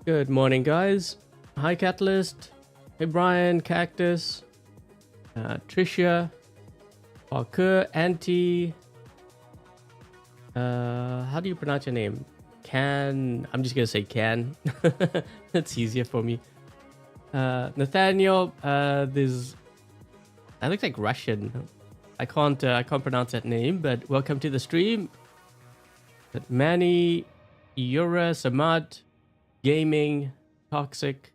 Good morning, guys. Hi, Catalyst. Hey, Brian, Cactus, Trisha, Parker, Auntie. How do you pronounce your name? I'm just gonna say Can. That's easier for me. Nathaniel, that looks like Russian. I can't pronounce that name, but welcome to the stream. But Manny, Yura, Samad, Gaming, Toxic,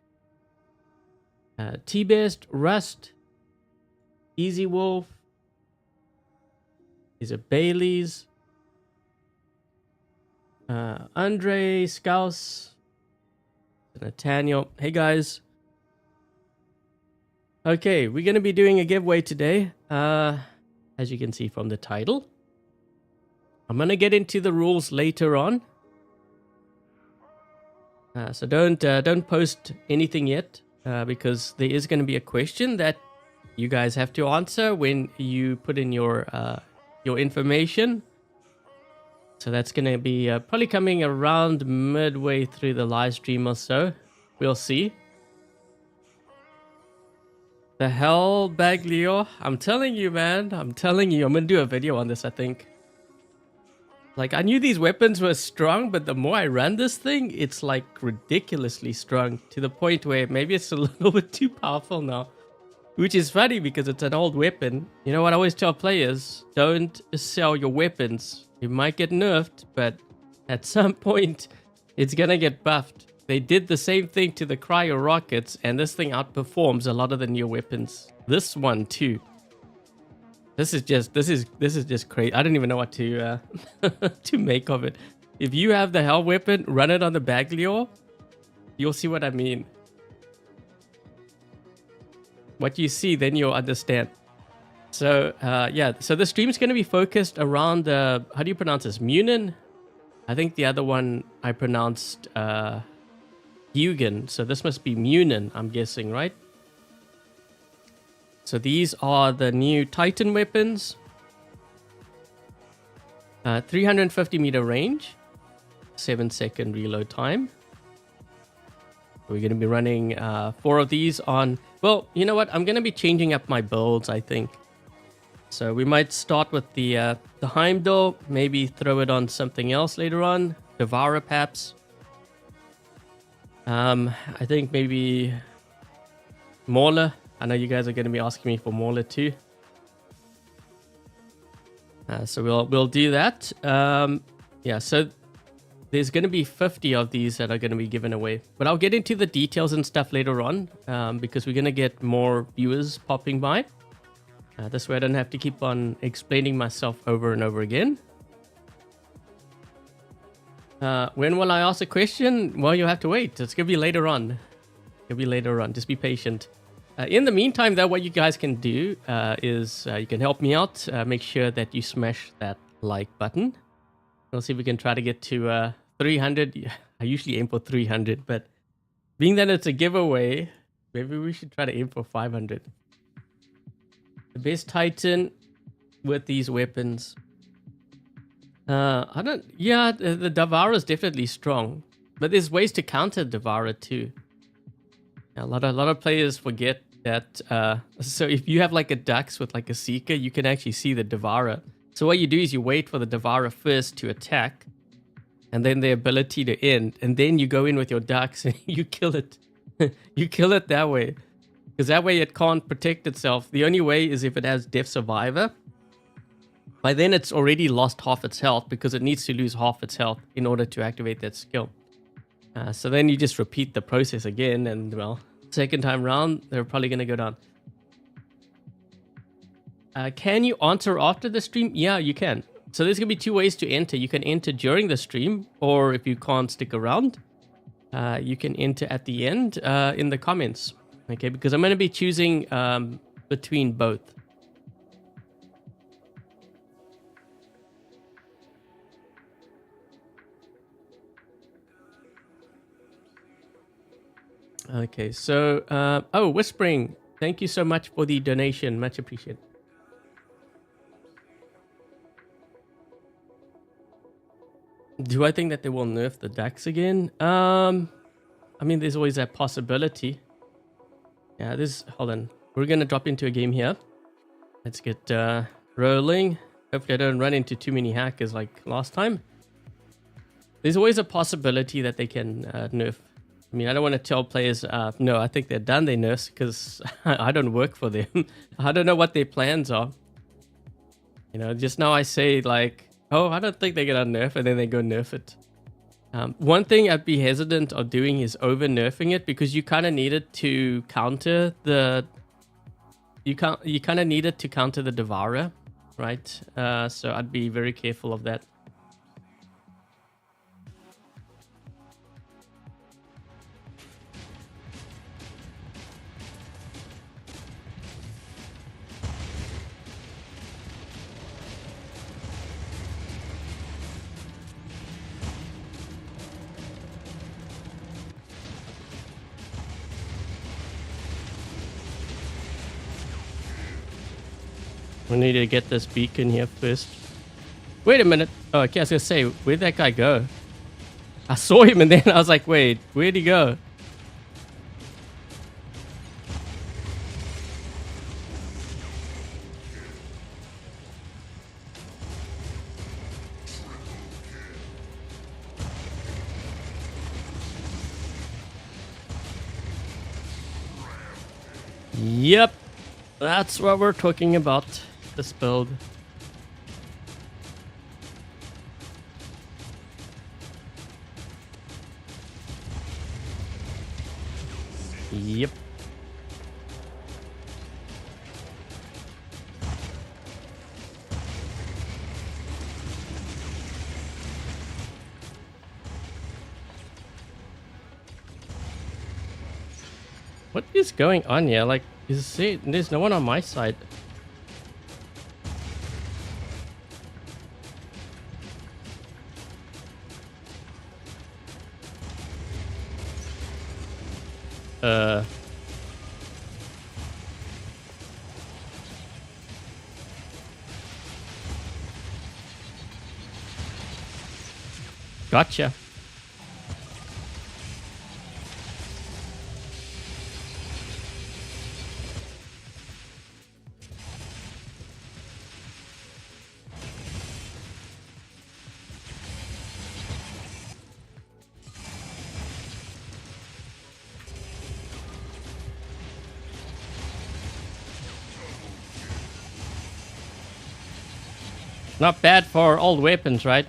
T-Best, Rust, Easy Wolf. These are Bailey's. Andre, Scouse, Nathaniel. Hey guys. Okay, we're going to be doing a giveaway today. As you can see from the title. I'm going to get into the rules later on. So don't post anything yet, because there is going to be a question that you guys have to answer when you put in your information. So that's going to be probably coming around midway through the live stream or so. We'll see. The hell, Baglio? I'm telling you, man. I'm telling you. I'm going to do a video on this, I think. Like, I knew these weapons were strong, but the more I ran this thing, it's like ridiculously strong. To the point where maybe it's a little bit too powerful now. Which is funny because it's an old weapon. You know what I always tell players? Don't sell your weapons. You might get nerfed, but at some point, it's gonna get buffed. They did the same thing to the cryo rockets, and this thing outperforms a lot of the new weapons. This one too. This is just crazy. I don't even know what to to make of it. If you have the hell weapon, run it on the Baglio, you'll see what I mean. What you see, then you'll understand. So, yeah. So the stream's going to be focused around, how do you pronounce this? Muninn? I think the other one I pronounced Hugen. So this must be Muninn, I'm guessing, right? So these are the new Titan weapons. 350 meter range. 7-second reload time. We're going to be running 4 of these on... Well, you know what? I'm going to be changing up my builds, I think. So we might start with the Heimdall. Maybe throw it on something else later on. Devourer, perhaps. I think maybe Mauler. I know you guys are going to be asking me for Mauler too. So we'll do that. Yeah, so there's going to be 50 of these that are going to be given away. But I'll get into the details and stuff later on, because we're going to get more viewers popping by. This way I don't have to keep on explaining myself over and over again. When will I ask a question? Well, you'll have to wait. It's going to be later on. It'll be later on. Just be patient. In the meantime, though, what you guys can do is you can help me out. Make sure that you smash that like button. We'll see if we can try to get to 300. I usually aim for 300, but being that it's a giveaway, maybe we should try to aim for 500. The best Titan with these weapons. Yeah, the Devourer is definitely strong, but there's ways to counter Devourer too. A lot of players forget that. So if you have like a Dux with like a Seeker, you can actually see the Devourer. So what you do is you wait for the Devourer first to attack, and then the ability to end, and then you go in with your Dux and you kill it. You kill it that way. Because that way it can't protect itself. The only way is if it has Death Survivor. By then it's already lost half its health because it needs to lose half its health in order to activate that skill. So then you just repeat the process again, and well, second time round, they're probably going to go down. Can you answer after the stream? Yeah, you can. So there's going to be 2 ways to enter. You can enter during the stream, or if you can't stick around, you can enter at the end in the comments. Okay, because I'm going to be choosing between both. Okay, so... oh, Whispering. Thank you so much for the donation. Much appreciated. Do I think that they will nerf the Dax again? I mean, there's always that possibility. Yeah, hold on. We're gonna drop into a game here. Let's get rolling. Hopefully I don't run into too many hackers like last time. There's always a possibility that they can nerf. I mean, I don't want to tell players, no, I think they're done, they nerfs, because I don't work for them. I don't know what their plans are. You know, just now I say like, oh, I don't think they're gonna nerf, and then they go nerf it. One thing I'd be hesitant of doing is over nerfing it, because you kind of need it to counter the... You kind of need it to counter the Devourer, right? So I'd be very careful of that. We need to get this beacon here first. Wait a minute. Oh, okay, I was gonna say, where'd that guy go? I saw him and then I was like, wait, where'd he go? Yep, that's what we're talking about. This build. Yep. What is going on here? Like, there's no one on my side. Gotcha. Not bad for old weapons, right?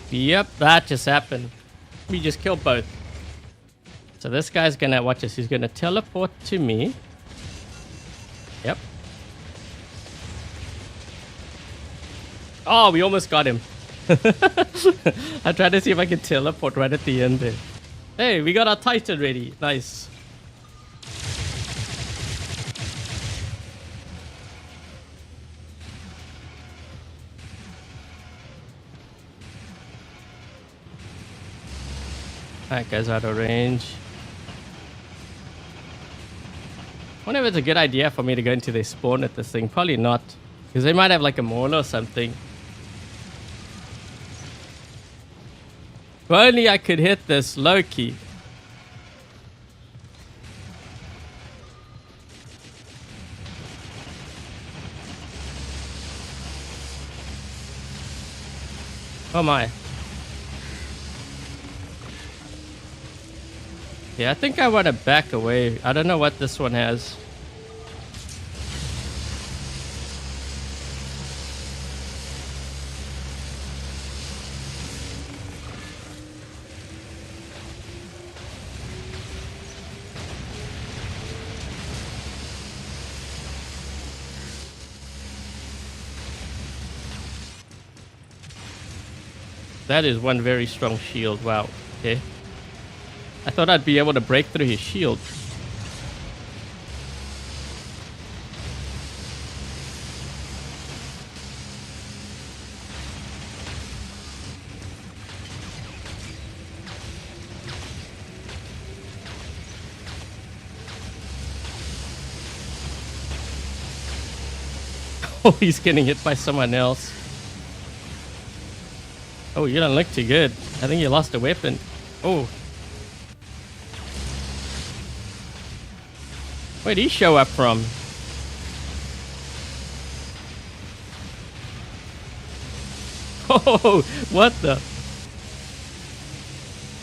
Yep, that just happened. We just killed both. So this guy's gonna, watch this, he's gonna teleport to me. Yep. Oh, we almost got him. I tried to see if I could teleport right at the end there. Hey, we got our Titan ready. Nice. That guy's out of range. I wonder if it's a good idea for me to go into their spawn at this thing. Probably not. Because they might have like a maul or something. If only I could hit this low-key. Oh my. Yeah, I think I want to back away. I don't know what this one has. That is one very strong shield. Wow. Okay. I thought I'd be able to break through his shield. Oh, he's getting hit by someone else. Oh, you don't look too good. I think you lost a weapon. Oh. Where'd he show up from? Oh, what the?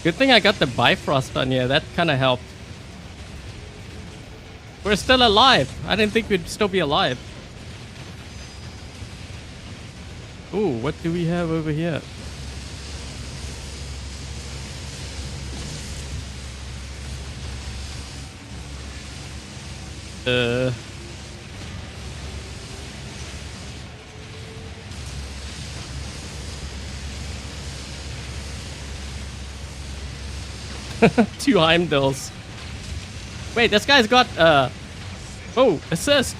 Good thing I got the Bifrost on here. That kind of helped. We're still alive. I didn't think we'd still be alive. Ooh, what do we have over here? Two Heimdalls. Wait, this guy's got oh, assist.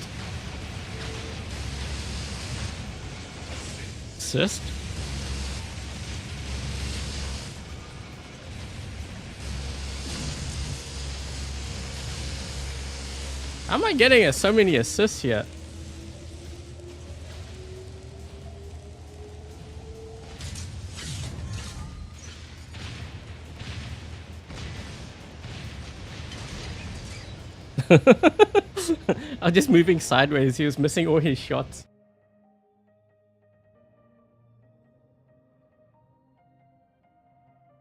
Assist? How am I getting so many assists here? I was just moving sideways. He was missing all his shots.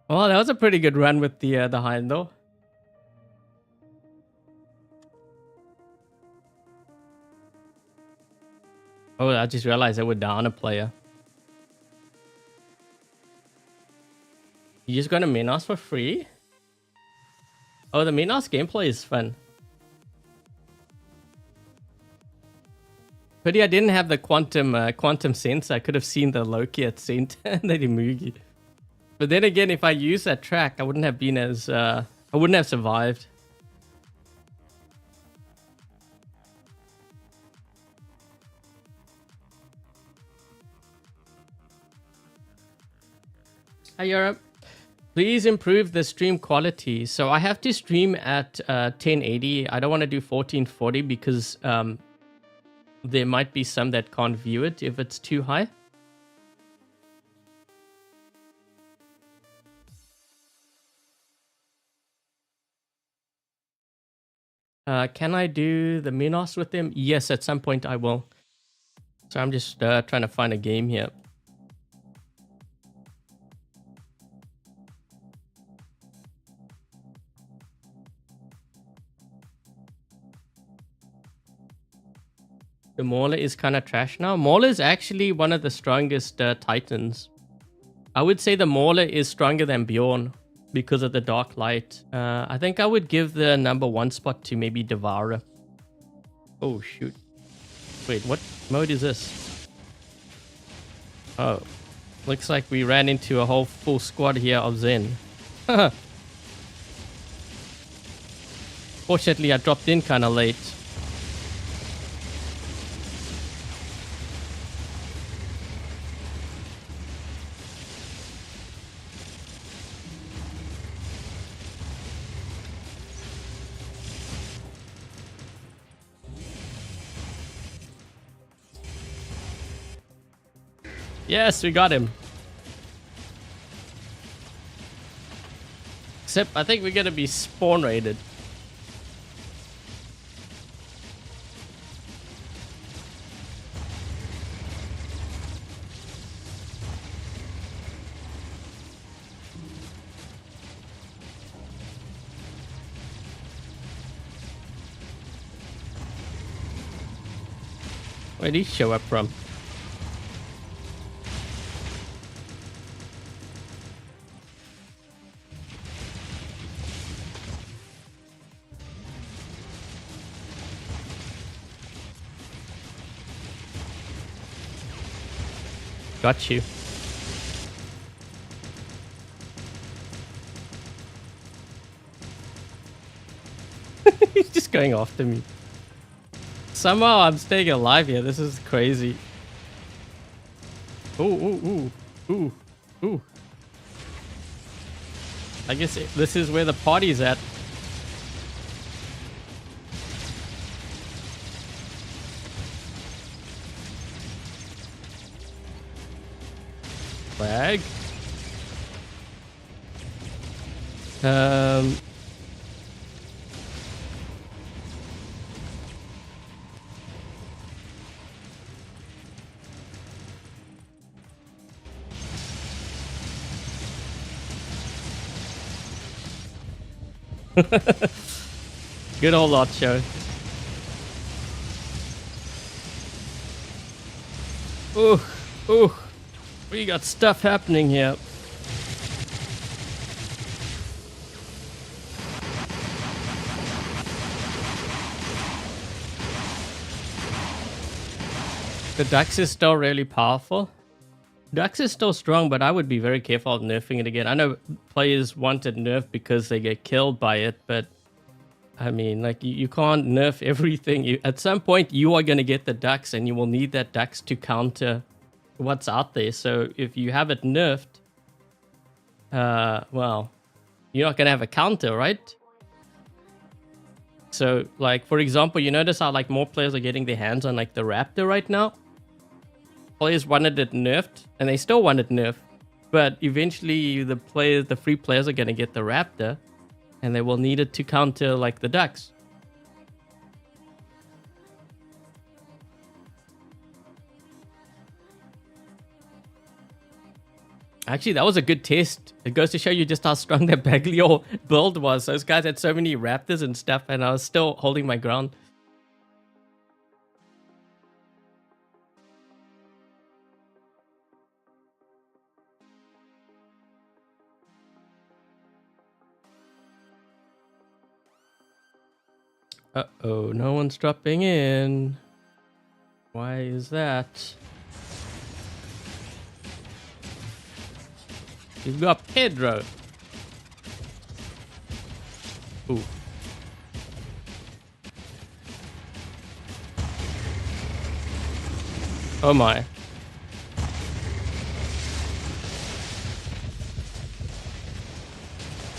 Oh, that was a pretty good run with the Heimdall. Oh, I just realized I would down a player. You just got a Minos for free? Oh, the Minos gameplay is fun. Pity I didn't have the quantum sense. I could have seen the Loki at Saint and the Mugi. But then again, if I used that track, I wouldn't have been as I wouldn't have survived. Hi Europe. Please improve the stream quality. So I have to stream at 1080. I don't want to do 1440 because there might be some that can't view it if it's too high. Can I do the Minos with them? Yes, at some point I will. So I'm just trying to find a game here. The Mauler is kind of trash now. Mauler is actually one of the strongest titans. I would say the Mauler is stronger than Bjorn because of the dark light. I think I would give the #1 spot to maybe Devourer. Oh, shoot. Wait, what mode is this? Oh, looks like we ran into a whole full squad here of Zen. Fortunately, I dropped in kind of late. Yes, we got him. Except I think we're gonna be spawn raided. Where'd he show up from? Got you. He's just going after me. Somehow I'm staying alive here. This is crazy. Ooh, ooh, ooh, ooh, ooh. I guess this is where the party's at. Swag. Good old lot show. Ooh, ooh. We got stuff happening here. The Dux is still really powerful. Dux is still strong, but I would be very careful of nerfing it again. I know players want it nerfed because they get killed by it, but I mean, like, you can't nerf everything. At some point, you are going to get the Dux, and you will need that Dux to counter what's out there. So if you have it nerfed, well, you're not going to have a counter, right? So, like, for example, you notice how, like, more players are getting their hands on, like, the Raptor right now? Players wanted it nerfed, and they still want it nerfed. But eventually, the free players are going to get the Raptor, and they will need it to counter, like, the Dux. Actually, that was a good test. It goes to show you just how strong that Baglio build was. Those guys had so many Raptors and stuff, and I was still holding my ground. Uh-oh, no one's dropping in. Why is that? You've got Pedro. Ooh. Oh my.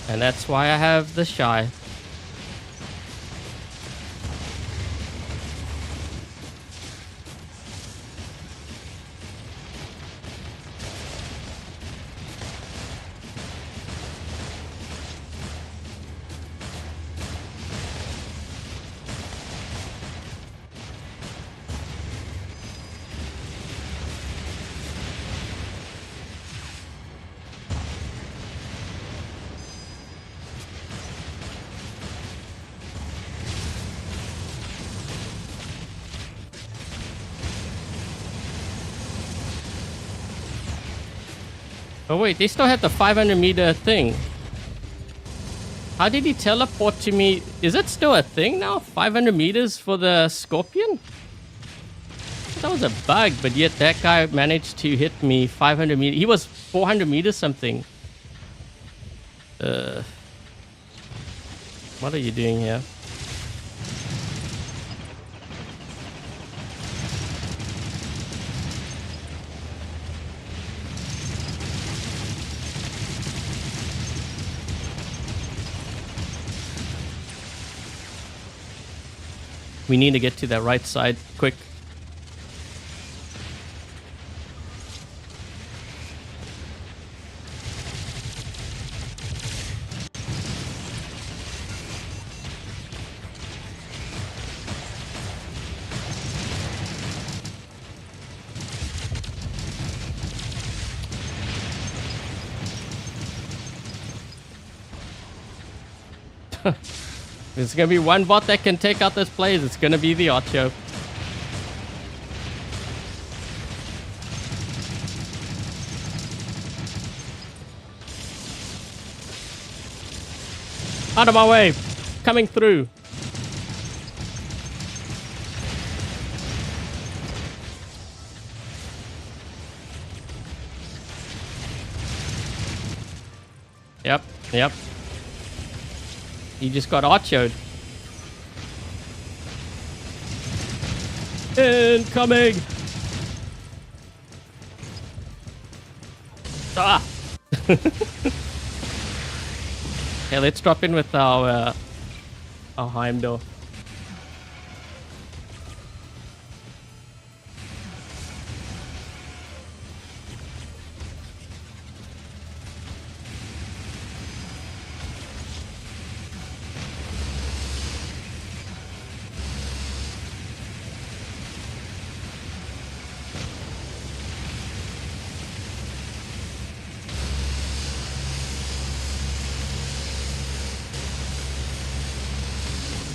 And that's why I have the shy. Oh wait, they still have the 500-meter thing. How did he teleport to me? Is it still a thing now? 500 meters for the Scorpion? That was a bug, but yet that guy managed to hit me 500 meters. He was 400 meters something. What are you doing here? We need to get to that right side quick. There's gonna be one bot that can take out this place. It's gonna be the Ocho. Out of my way! Coming through. Yep. He just got Ocho'd. Incoming! Ah! Okay, let's drop in with our Heimdall.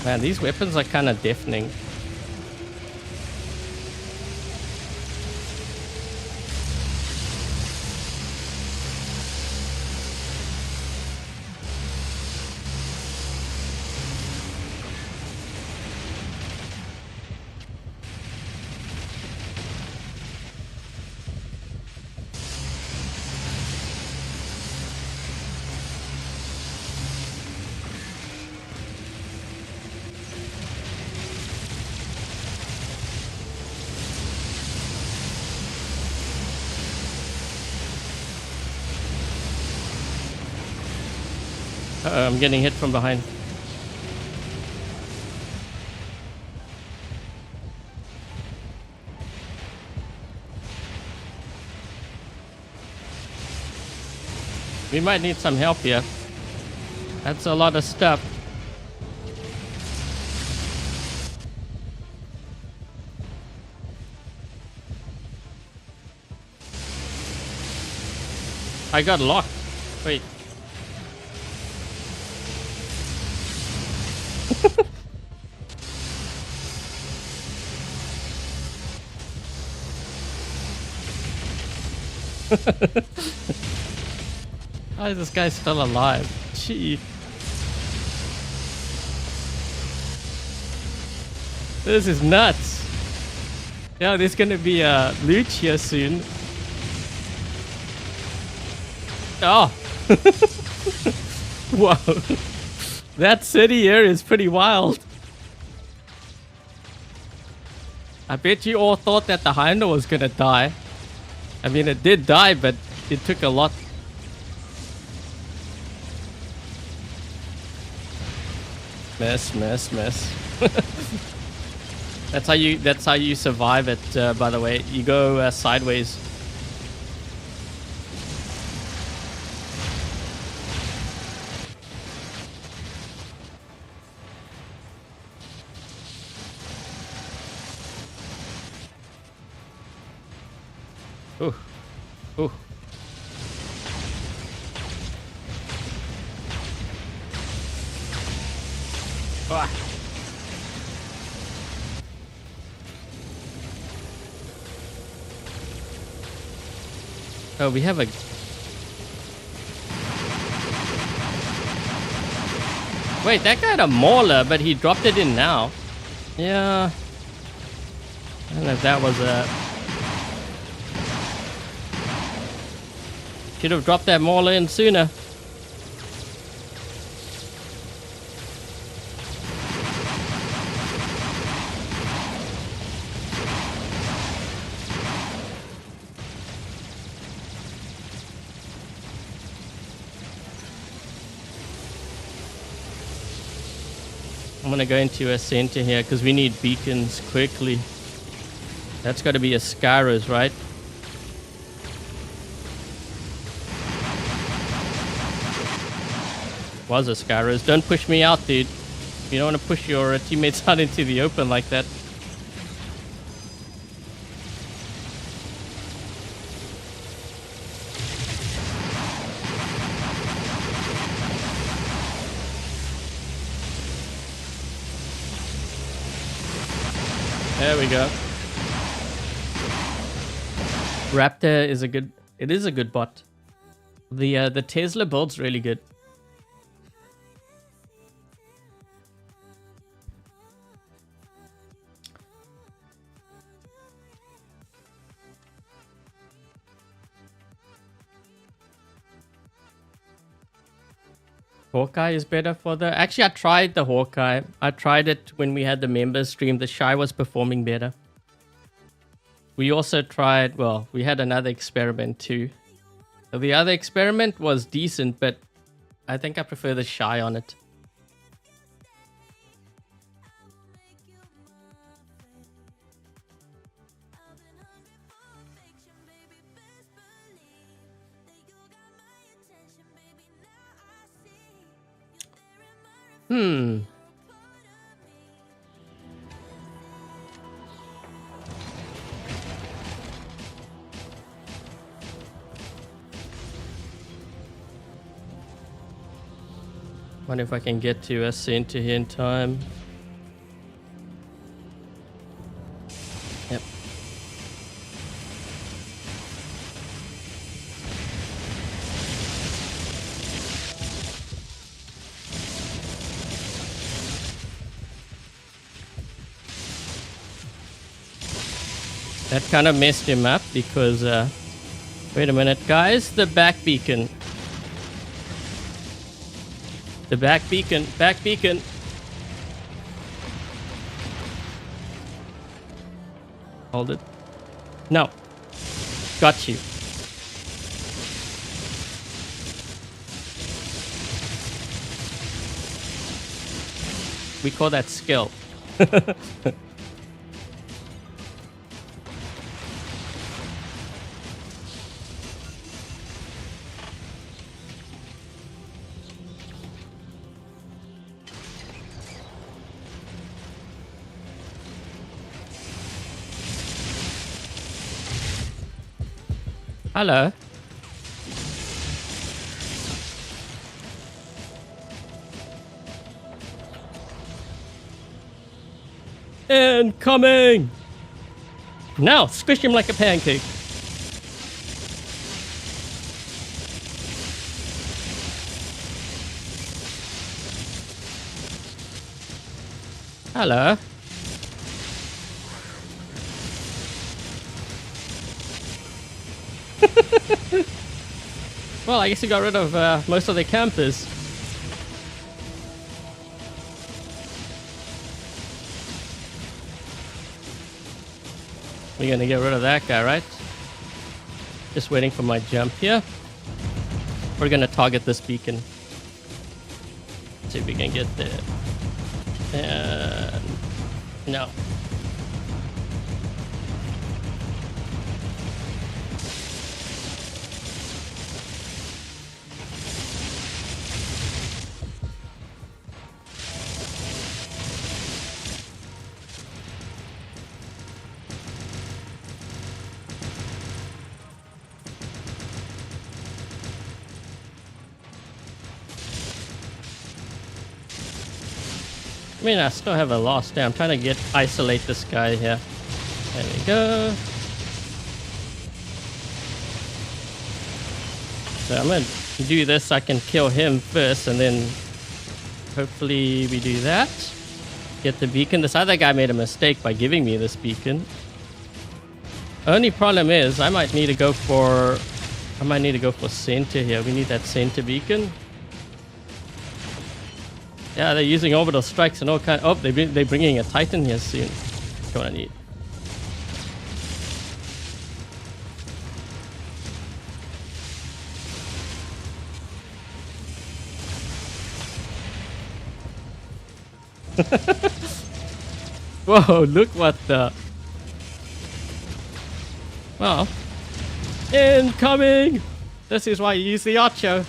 Man, these weapons are kind of deafening. I'm getting hit from behind. We might need some help here. That's a lot of stuff. I got locked. Wait. How is this guy still alive? Gee. This is nuts. Yeah, there's gonna be a loot here soon. Oh. Wow. That city here is pretty wild. I bet you all thought that the Heimdall was gonna die. I mean, it did die, but it took a lot. Mess. That's how you survive it, by the way. You go sideways. Ooh. Ooh. Ah. Oh, we have a... Wait, that guy had a mauler, but he dropped it in now. Yeah. I don't know if that was a... Should have dropped that mauler in sooner. I'm gonna go into a center here because we need beacons quickly. That's got to be a Skyros, right? Was a Skyros. Don't push me out, dude. You don't want to push your teammates out into the open like that. There we go. Raptor is a good... It is a good bot. The Tesla build's really good. Hawkeye is better for the... Actually, I tried the Hawkeye. I tried it when we had the members stream. The Shy was performing better. We also tried... Well, we had another experiment too. The other experiment was decent, but I think I prefer the Shy on it. Wonder if I can get to a center here in time. That kind of messed him up because, wait a minute, guys. The back beacon. The back beacon. Back beacon. Hold it. No. Got you. We call that skill. Hello. Incoming! Now, squish him like a pancake. Hello. Well, I guess you got rid of most of the campers. We're gonna get rid of that guy, right? Just waiting for my jump here. We're gonna target this beacon. See if we can get there. And no. I mean, I still have a loss there. I'm trying to isolate this guy here. There we go. So I'm gonna do this so I can kill him first, and then hopefully we do that. Get the beacon. This other guy made a mistake by giving me this beacon. Only problem is I might need to go for center here. We need that center beacon. Yeah, they're using orbital strikes and all kind. Oh, they're bringing a Titan here soon. That's what I need. Whoa! Look what the. Well, incoming. This is why you use the Archer.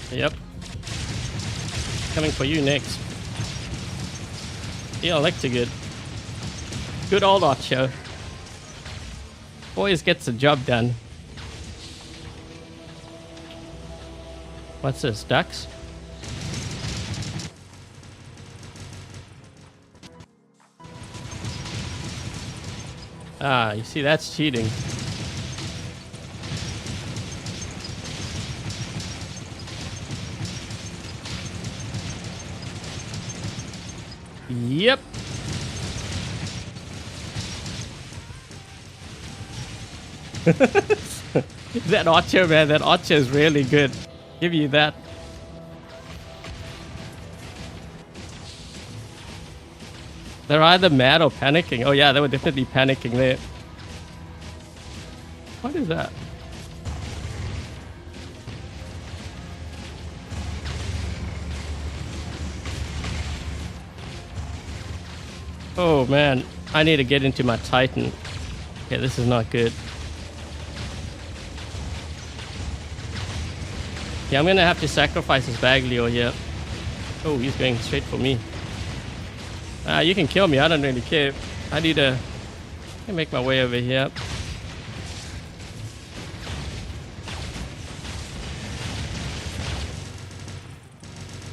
Yep. Coming for you next. Yeah, Electra good. Good old Archer. Always gets the job done. What's this? Ducks? Ah, you see, that's cheating. Yep. That Archer, man, that Archer is really good. Give you that. They're either mad or panicking. Oh yeah, they were definitely panicking there. What is that? Oh man, I need to get into my Titan. Okay, this is not good. Yeah, I'm gonna have to sacrifice this Baglio here. Oh, he's going straight for me. You can kill me, I don't really care. I need to make my way over here.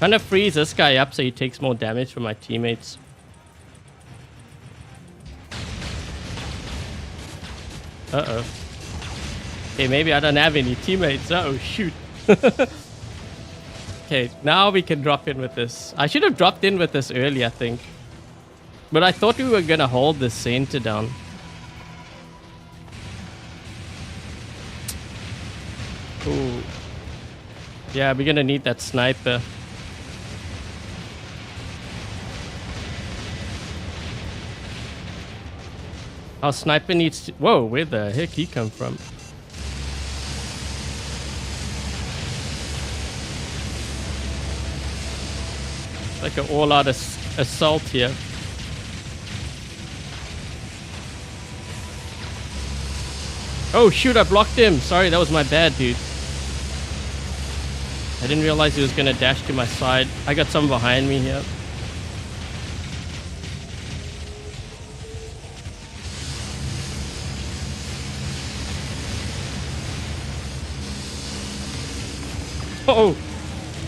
Kind of freeze this guy up so he takes more damage from my teammates. Uh-oh. Okay, maybe I don't have any teammates. Uh-oh, shoot. Okay, now we can drop in with this. I should have dropped in with this early, I think. But I thought we were gonna hold the center down. Ooh. Yeah, we're gonna need that sniper. Our sniper needs to... Whoa, where the heck he come from? Like an all-out assault here. Oh shoot, I blocked him. Sorry, that was my bad, dude. I didn't realize he was gonna dash to my side. I got some behind me here. Oh,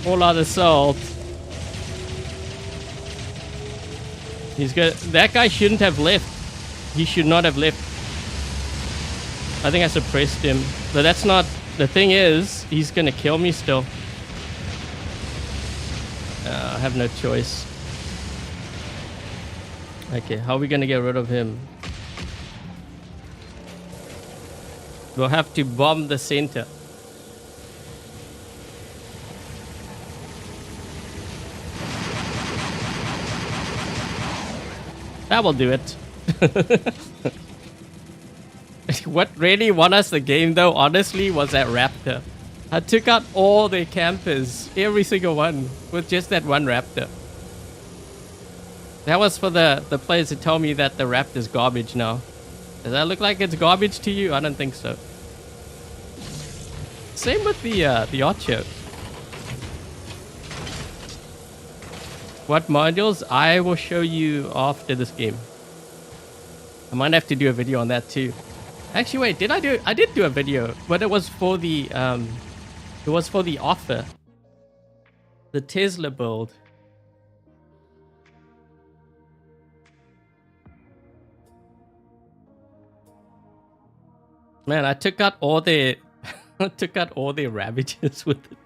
all-out assault. He's good. That guy shouldn't have left. He should not have left. I think I suppressed him. But that's not... The thing is, he's gonna kill me still. I have no choice. Okay, how are we gonna get rid of him? We'll have to bomb the center. That will do it. What really won us the game though, honestly, was that raptor. I took out all the campers, every single one, with just that one raptor. That was for the players who tell me that the raptor's garbage now. Does that look like it's garbage to you? I don't think so. Same with the Archer. What modules? I will show you after this game. I might have to do a video on that too. Actually, wait, did I do? I did do a video, but it was for the offer, the Tesla build. Man, I took out all the, I took out all the Ravagers with it.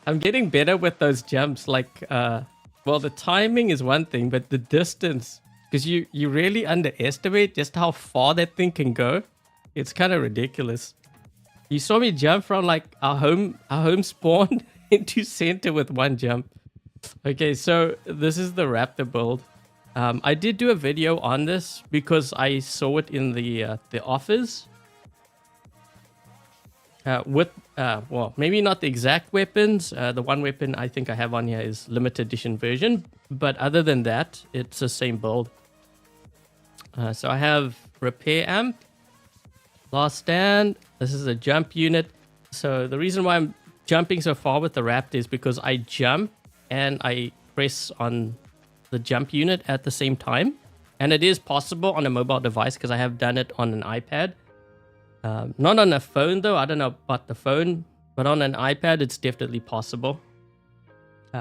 I'm getting better with those jumps. Like, well, the timing is one thing, but the distance, because you really underestimate just how far that thing can go. It's kind of ridiculous. You saw me jump from like our home spawn into center with one jump. Okay, so this is the Raptor build. I did do a video on this because I saw it in the offers. Well, maybe not the exact weapons. The one weapon I think I have on here is limited edition version, but other than that, it's the same build. So I have repair amp, last stand. This is a jump unit. So the reason why I'm jumping so far with the Raptor is because I jump and I press on the jump unit at the same time, and it is possible on a mobile device because I have done it on an iPad. Not on a phone though, I don't know about the phone, but on an iPad it's definitely possible.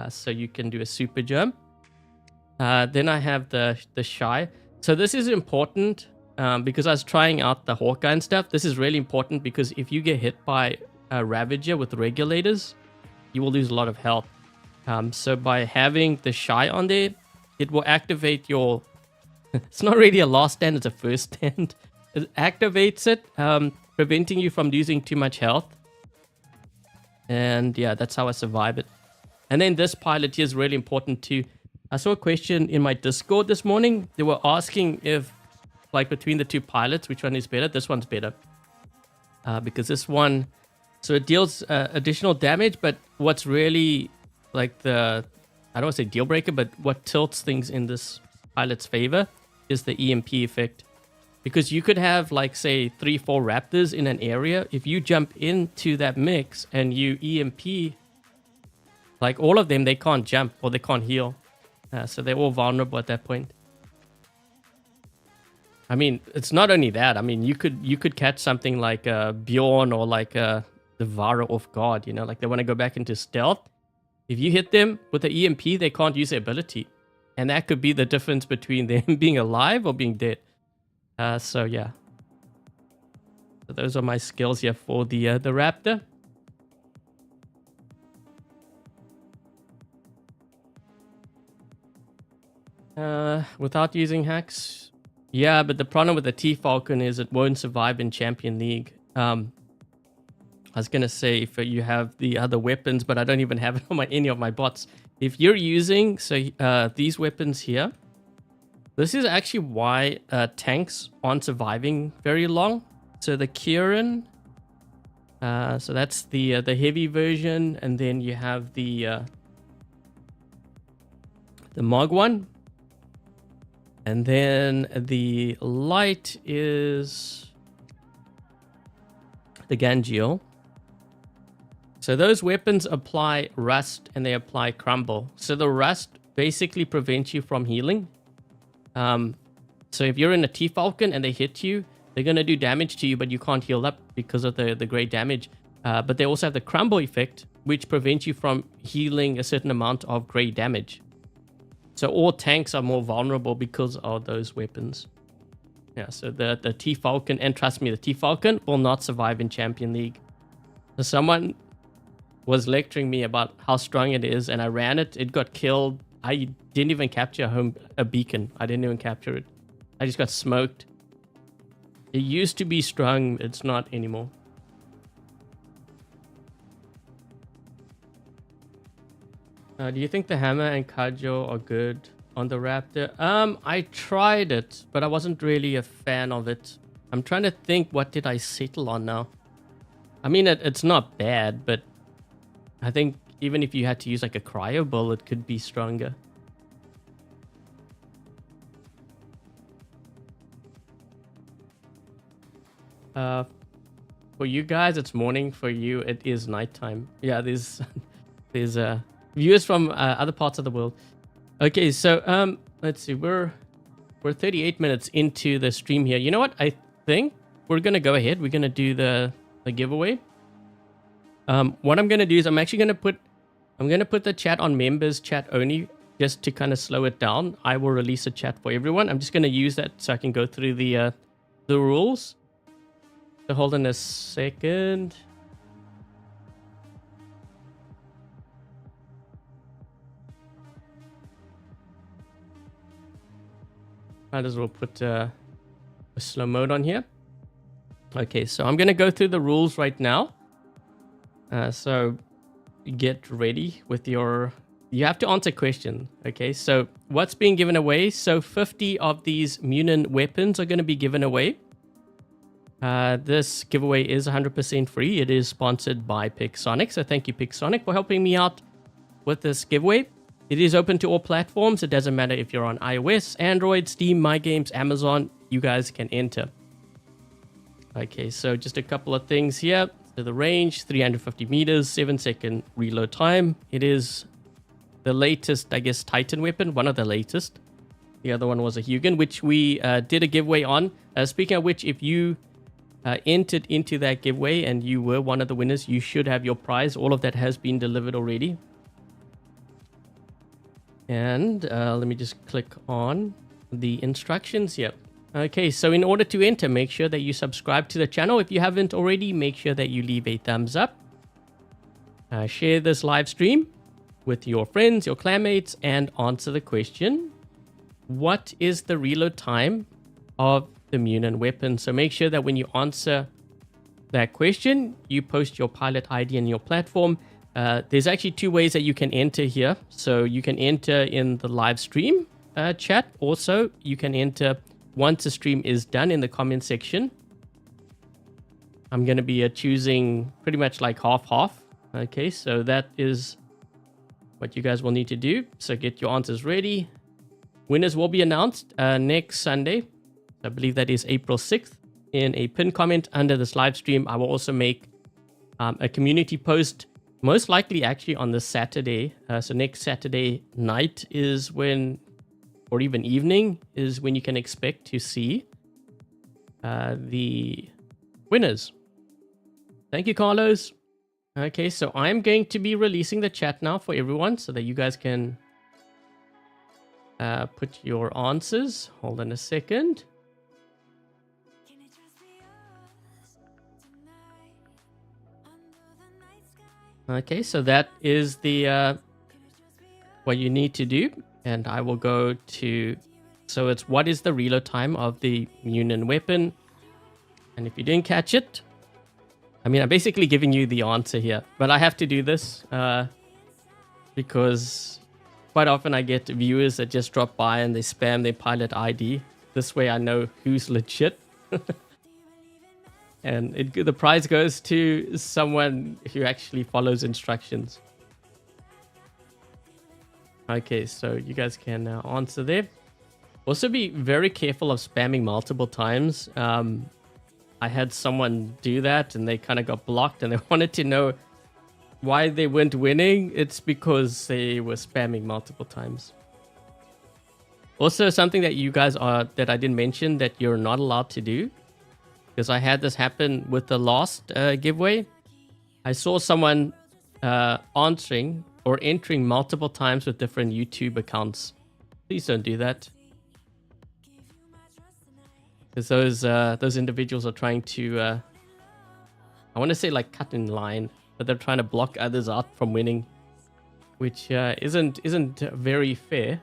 So you can do a super jump. Then I have the Shy. So this is important because I was trying out the Hawkeye and stuff. This is really important because if you get hit by a Ravager with regulators, you will lose a lot of health. So by having the Shy on there, it will activate your... It's not really a last stand, it's a first stand. It activates it, preventing you from losing too much health. And yeah, that's how I survive it. And then this pilot here is really important too. I saw a question in my Discord this morning. They were asking if, like, between the two pilots, which one is better? This one's better. Because this one, so it deals additional damage, but what's really like the, I don't want to say deal breaker, but what tilts things in this pilot's favor is the EMP effect. Because you could have, like, say, 3-4 Raptors in an area. If you jump into that mix and you EMP, like, all of them, they can't jump or they can't heal. So they're all vulnerable at that point. I mean, it's not only that. I mean, you could catch something like Bjorn or like the Devourer off guard, you know? Like, they want to go back into stealth. If you hit them with the EMP, they can't use their ability. And that could be the difference between them being alive or being dead. So yeah, so those are my skills here for the Raptor. Without using hacks? Yeah, but the problem with the T-Falcon is it won't survive in Champion League. I was gonna say if you have the other weapons, but I don't even have it on any of my bots. If you're using these weapons here, this is actually why tanks aren't surviving very long. So the Kieran, so that's the heavy version, and then you have the Mog one, and then the light is the Gangeal. So those weapons apply rust and they apply crumble. So the rust basically prevents you from healing. So if you're in a T-Falcon and they hit you, they're going to do damage to you, but you can't heal up because of the great damage. But they also have the crumble effect, which prevents you from healing a certain amount of great damage. So all tanks are more vulnerable because of those weapons. Yeah, so the T-Falcon, and trust me, the T-Falcon will not survive in Champion League. So someone was lecturing me about how strong it is, and I ran it. It got killed. I didn't even capture a beacon. I didn't even capture it. I just got smoked. It used to be strong. It's not anymore. Do you think the hammer and Kajo are good on the Raptor? I tried it, but I wasn't really a fan of it. I'm trying to think, what did I settle on now? I mean, it's not bad, but I think even if you had to use like a cryo bull, it could be stronger. For you guys, it's morning. For you, it is nighttime. Yeah, there's viewers from other parts of the world. Okay, so let's see. We're 38 minutes into the stream here. You know what? I think we're gonna go ahead. We're gonna do the giveaway. What I'm gonna do is I'm gonna put the chat on members chat only, just to kind of slow it down. I will release a chat for everyone. I'm just gonna use that so I can go through the rules. So hold on a second. Might as well put a slow mode on here. Okay, so I'm gonna go through the rules right now. So get ready with your... You have to answer question. Okay, so what's being given away? So 50 of these Muninn weapons are going to be given away. This giveaway is 100% free. It is sponsored by Pixonic. So thank you, Pixonic, for helping me out with this giveaway. It is open to all platforms. It doesn't matter if you're on iOS, Android, Steam, My Games, Amazon. You guys can enter. Okay, so just a couple of things here. So the range, 350 meters, 7-second reload time. It is the latest, I guess, Titan weapon, one of the latest. The other one was a Hugin, which we did a giveaway on. Speaking of which, if you entered into that giveaway and you were one of the winners, you should have your prize. All of that has been delivered already. And let me just click on the instructions here. Okay, so in order to enter, make sure that you subscribe to the channel. If you haven't already, make sure that you leave a thumbs up. Share this live stream with your friends, your clanmates, and answer the question: what is the reload time of the Muninn weapon? So make sure that when you answer that question, you post your pilot ID in your platform. There's actually two ways that you can enter here. So you can enter in the live stream chat. Also, you can enter once the stream is done in the comment section. I'm going to be choosing pretty much like half-half. Okay, so that is what you guys will need to do. So get your answers ready. Winners will be announced next Sunday. I believe that is April 6th. In a pinned comment under this live stream, I will also make a community post, most likely actually on this Saturday. So next Saturday night is when, or even evening, is when you can expect to see the winners. Thank you, Carlos. Okay, so I'm going to be releasing the chat now for everyone so that you guys can put your answers. Hold on a second. Okay, so that is the what you need to do. And I will go to... So it's what is the reload time of the Muninn weapon? And if you didn't catch it... I mean, I'm basically giving you the answer here. But I have to do this because quite often I get viewers that just drop by and they spam their pilot ID. This way I know who's legit. And the prize goes to someone who actually follows instructions. Okay, so you guys can answer there. Also be very careful of spamming multiple times. I had someone do that and they kind of got blocked and they wanted to know why they weren't winning. It's because they were spamming multiple times. Also, something that you guys that I didn't mention that you're not allowed to do, because I had this happen with the last giveaway. I saw someone answering or entering multiple times with different YouTube accounts. Please don't do that. Because those individuals are trying to, I want to say like cut in line, but they're trying to block others out from winning, which isn't very fair.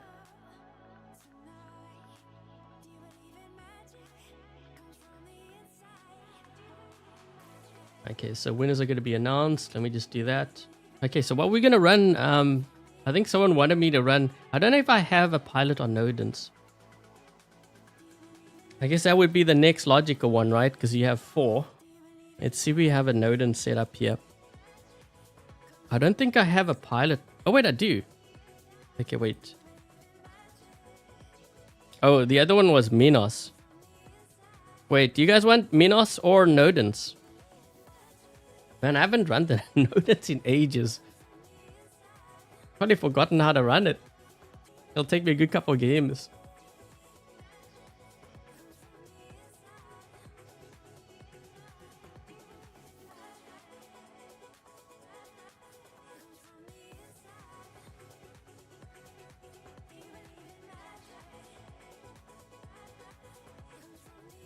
Okay, so winners are going to be announced. Let me just do that. Okay, so what we're going to run, I think someone wanted me to run. I don't know if I have a pilot on Nodens. I guess that would be the next logical one, right? Because you have 4. Let's see if we have a Nodens set up here. I don't think I have a pilot. Oh, wait, I do. Okay, wait. Oh, the other one was Minos. Wait, do you guys want Minos or Nodens? Man, I haven't run the Nodens in ages. Probably forgotten how to run it. It'll take me a good couple of games.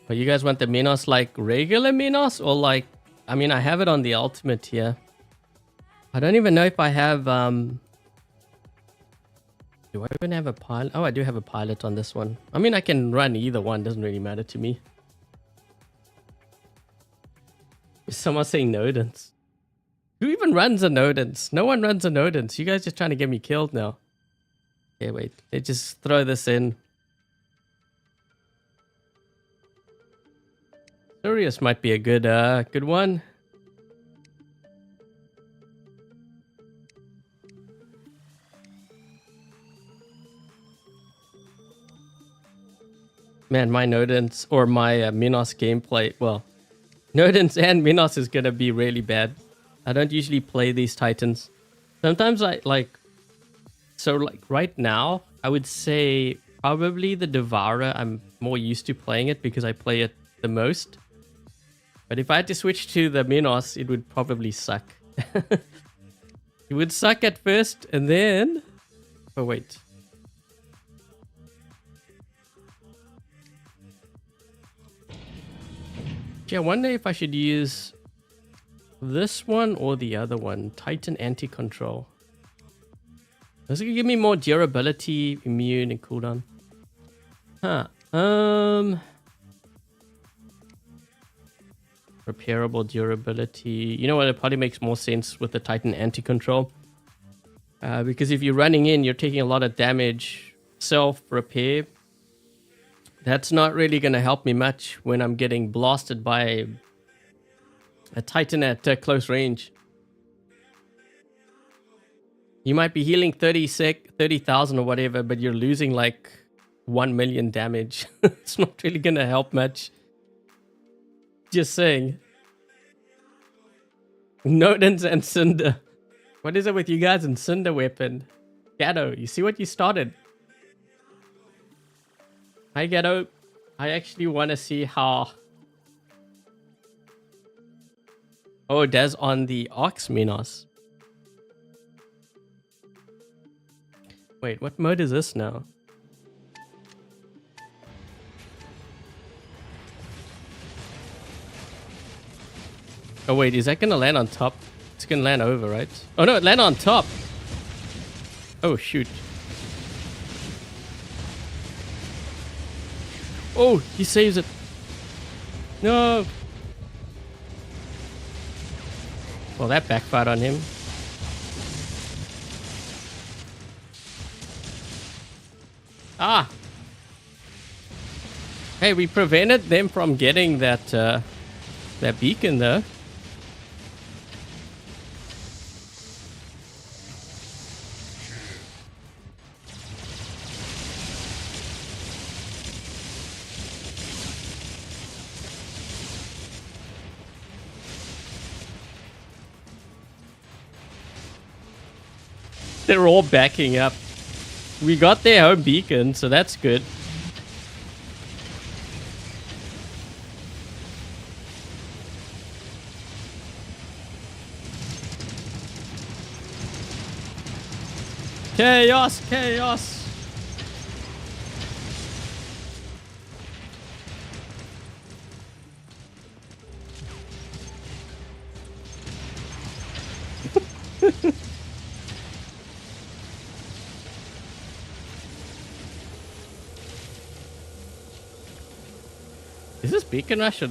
But you guys want the Minos like regular Minos or like... I mean, I have it on the ultimate here. I don't even know if I have... Do I even have a pilot? Oh, I do have a pilot on this one. I mean, I can run either one. Doesn't really matter to me. Is someone saying Nodens? Who even runs a Nodens? No one runs a Nodens. You guys just trying to get me killed now. Okay, wait. Let's just throw this in. Sirius might be a good one. Man, my Nodens or my Minos gameplay, well, Nodens and Minos is gonna be really bad. I don't usually play these Titans. Sometimes I like, so like right now, I would say probably the Devourer. I'm more used to playing it because I play it the most. But if I had to switch to the Minos, it would probably suck. It would suck at first, and then... Oh, wait. Gee, I wonder if I should use this one or the other one. Titan Anti-Control. This is going to give me more durability, immune, and cooldown. Huh. Repairable durability. You know what? It probably makes more sense with the Titan Anti-Control. Because if you're running in, you're taking a lot of damage. Self-repair. That's not really going to help me much when I'm getting blasted by a Titan at close range. You might be healing 30,000 or whatever, but you're losing like 1 million damage. It's not really going to help much. Just saying. Nodens and Cinder. What is it with you guys and Cinder weapon? Gatto, you see what you started? Hi Gatto. I actually want to see how... Oh, Daz on the Ox Minos. Wait, what mode is this now? Oh wait, is that gonna land on top? It's gonna land over, right? Oh no, it landed on top! Oh shoot. Oh, he saves it. No. Well, that backfired on him. Ah. Hey, we prevented them from getting that that beacon though. They're all backing up. We got their home beacon, so that's good. Chaos, chaos. Is this beacon rush? I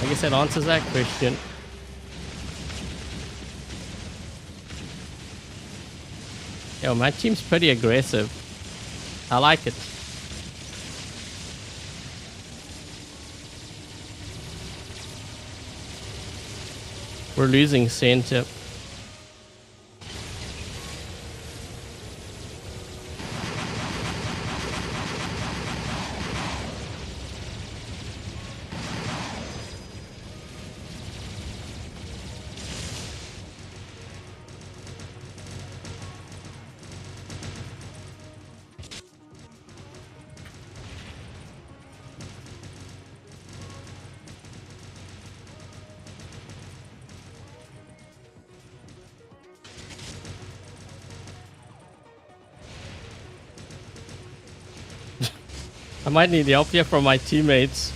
guess that answers that question. Yo, my team's pretty aggressive. I like it. We're losing center. I might need help here from my teammates.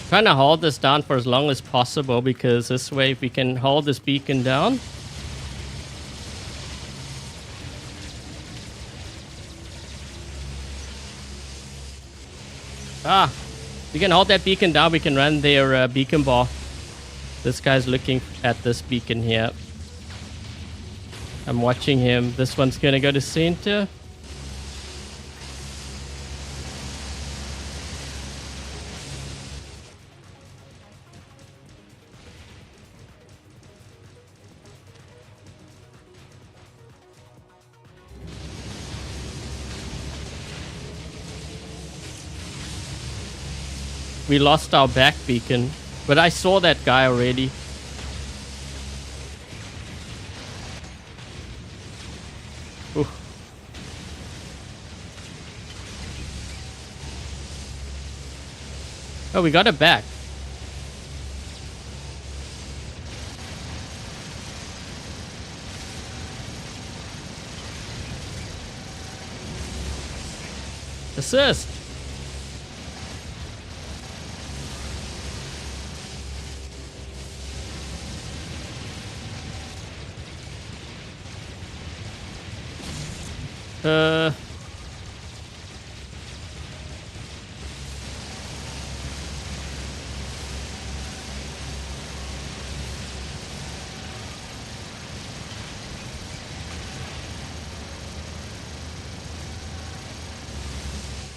Trying to hold this down for as long as possible, because this way if we can hold this beacon down. Ah, we can hold that beacon down, we can run their beacon bar. This guy's looking at this beacon here. I'm watching him. This one's gonna go to center. We lost our back beacon, but I saw that guy already. Ooh. Oh, we got it back. Assist.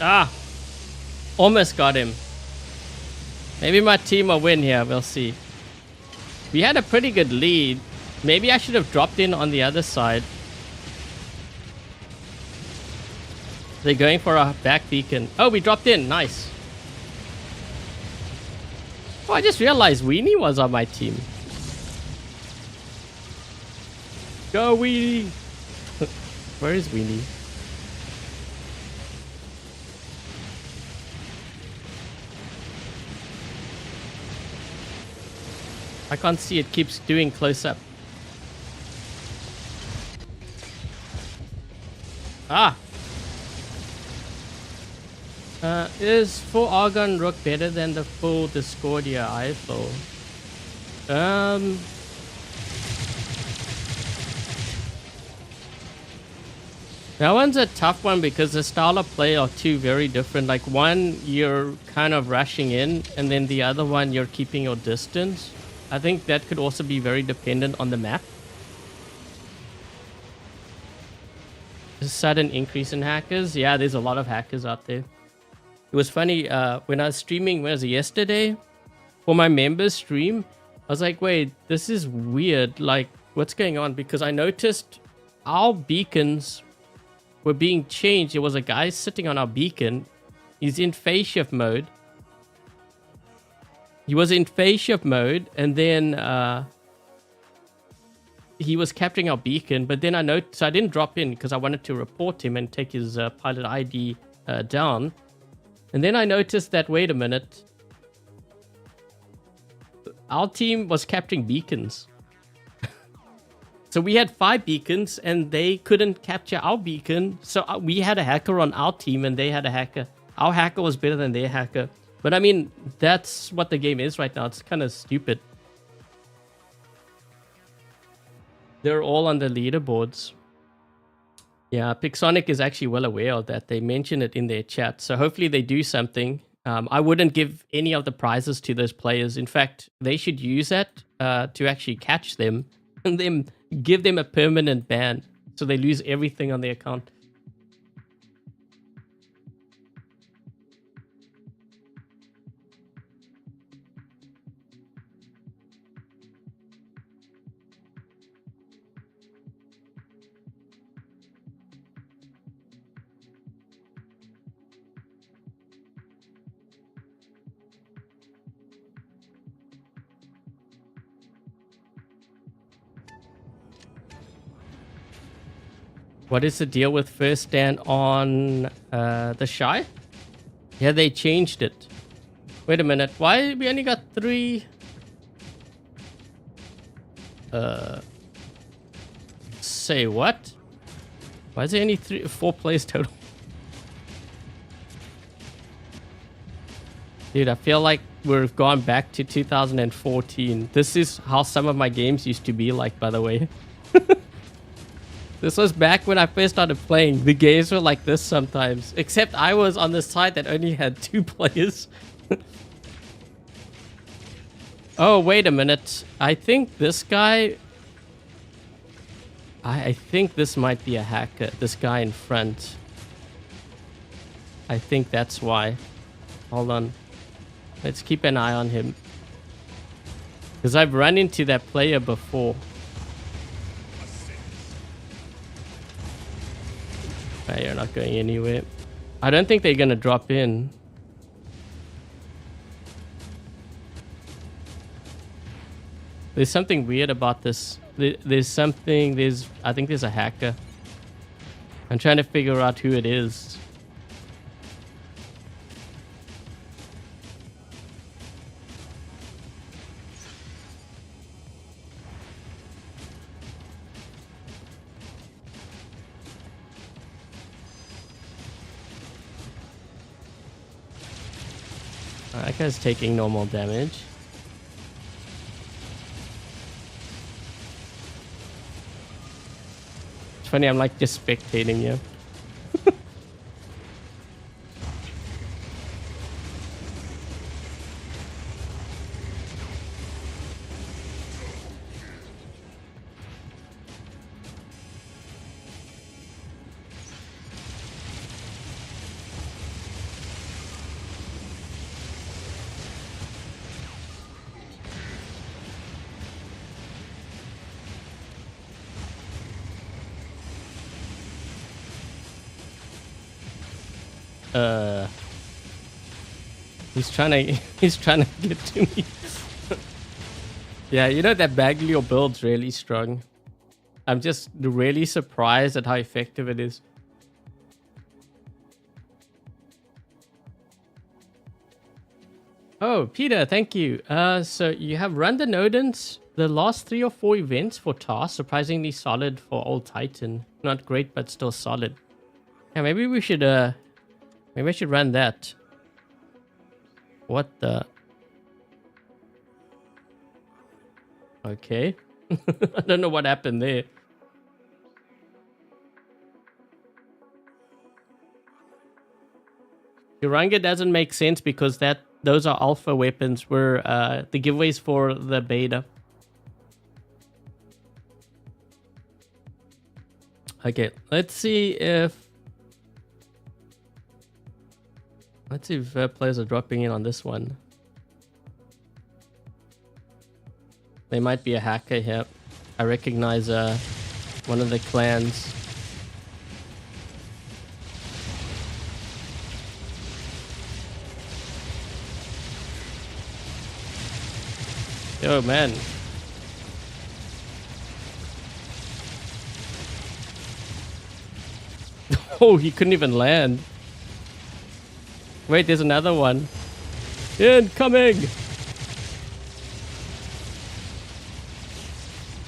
Ah, almost got him. Maybe my team will win here. We'll see. We had a pretty good lead. Maybe I should have dropped in on the other side. They're going for a back beacon. Oh, we dropped in. Nice. Oh, I just realized Weenie was on my team. Go, Weenie. Where is Weenie? I can't see, it keeps doing close up. Ah! Is full Argon Rook better than the full Discordia Eiffel? That one's a tough one because the style of play are two very different. Like one, you're kind of rushing in, and then the other one, you're keeping your distance. I think that could also be very dependent on the map. A sudden increase in hackers. Yeah, there's a lot of hackers out there. It was funny when I was streaming, when was it, yesterday? For my members stream, I was like, wait, this is weird. Like, what's going on? Because I noticed our beacons were being changed. There was a guy sitting on our beacon. He's in phase shift mode. He was in phase shift mode, and then he was capturing our beacon. But then I noticed, so I didn't drop in because I wanted to report him and take his pilot ID down. And then I noticed that, wait a minute, our team was capturing beacons. So we had 5 beacons and they couldn't capture our beacon. So we had a hacker on our team and they had a hacker. Our hacker was better than their hacker. But I mean, that's what the game is right now. It's kind of stupid. They're all on the leaderboards. Yeah, Pixonic is actually well aware of that. They mention it in their chat. So hopefully they do something. I wouldn't give any of the prizes to those players. In fact, they should use that to actually catch them and then give them a permanent ban so they lose everything on their account. What is the deal with first stand on the Shy? Yeah, they changed it. Wait a minute. Why we only got 3? Say what? Why is there only 4 players total? Dude, I feel like we've gone back to 2014. This is how some of my games used to be like, by the way. This was back when I first started playing. The games were like this sometimes. Except I was on the side that only had 2 players. Oh, wait a minute. I think this guy... I think this might be a hacker. This guy in front. I think that's why. Hold on. Let's keep an eye on him. Because I've run into that player before. You're not going anywhere. I don't think they're gonna drop in. There's something weird about this. I think there's a hacker. I'm trying to figure out who it is. That guy's taking normal damage. It's funny, I'm like just spectating you. He's trying to get to me. Yeah, you know that Baglio build's really strong. I'm just really surprised at how effective it is. Oh, Peter, thank you. So you have run the Nodens, the last 3 or 4 events for tasks, surprisingly solid for Old Titan. Not great, but still solid. Yeah, maybe we should maybe I should run that. What the? Okay. I don't know what happened there. Uranga doesn't make sense because those are alpha weapons. Were the giveaways for the beta. Okay, let's see if players are dropping in on this one. There might be a hacker here. I recognize one of the clans. Oh man. Oh, he couldn't even land. Wait, there's another one. Incoming!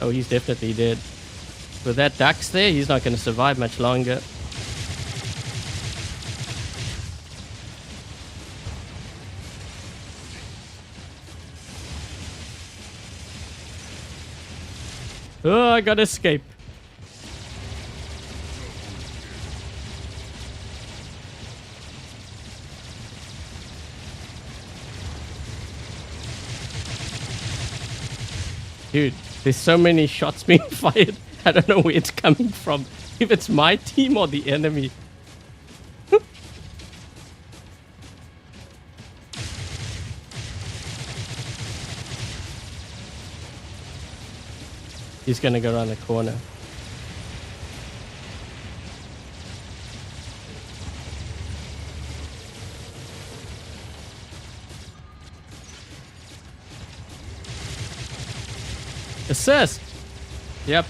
Oh, he's definitely dead. With that ducks there, he's not going to survive much longer. Oh, I gotta escape. Dude, there's so many shots being fired. I don't know where it's coming from. If it's my team or the enemy. He's gonna go around the corner. Assist! Yep.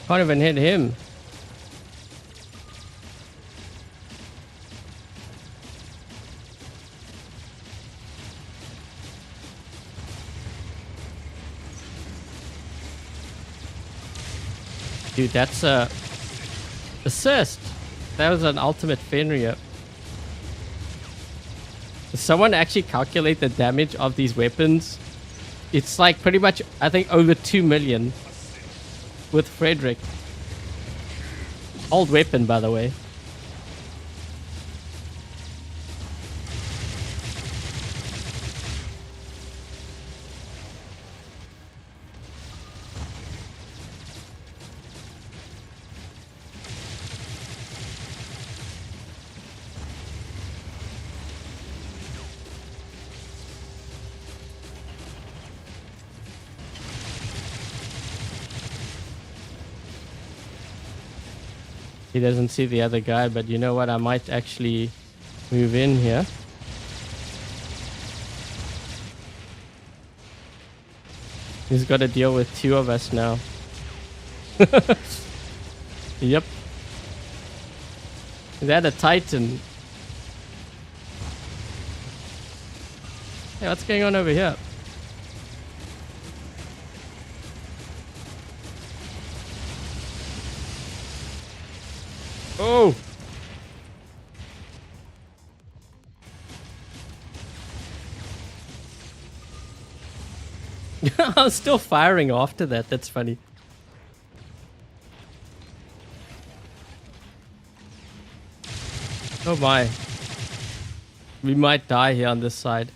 Can't even hit him. Dude, that's a assist. That was an ultimate Fenrir. Does someone actually calculate the damage of these weapons? It's like pretty much, I think, over 2 million with Frederick. Old weapon, by the way. He doesn't see the other guy, but you know what? I might actually move in here. He's got to deal with 2 of us now. Yep. Is that a Titan? Hey, what's going on over here? Oh! I'm still firing after that. That's funny. Oh my. We might die here on this side.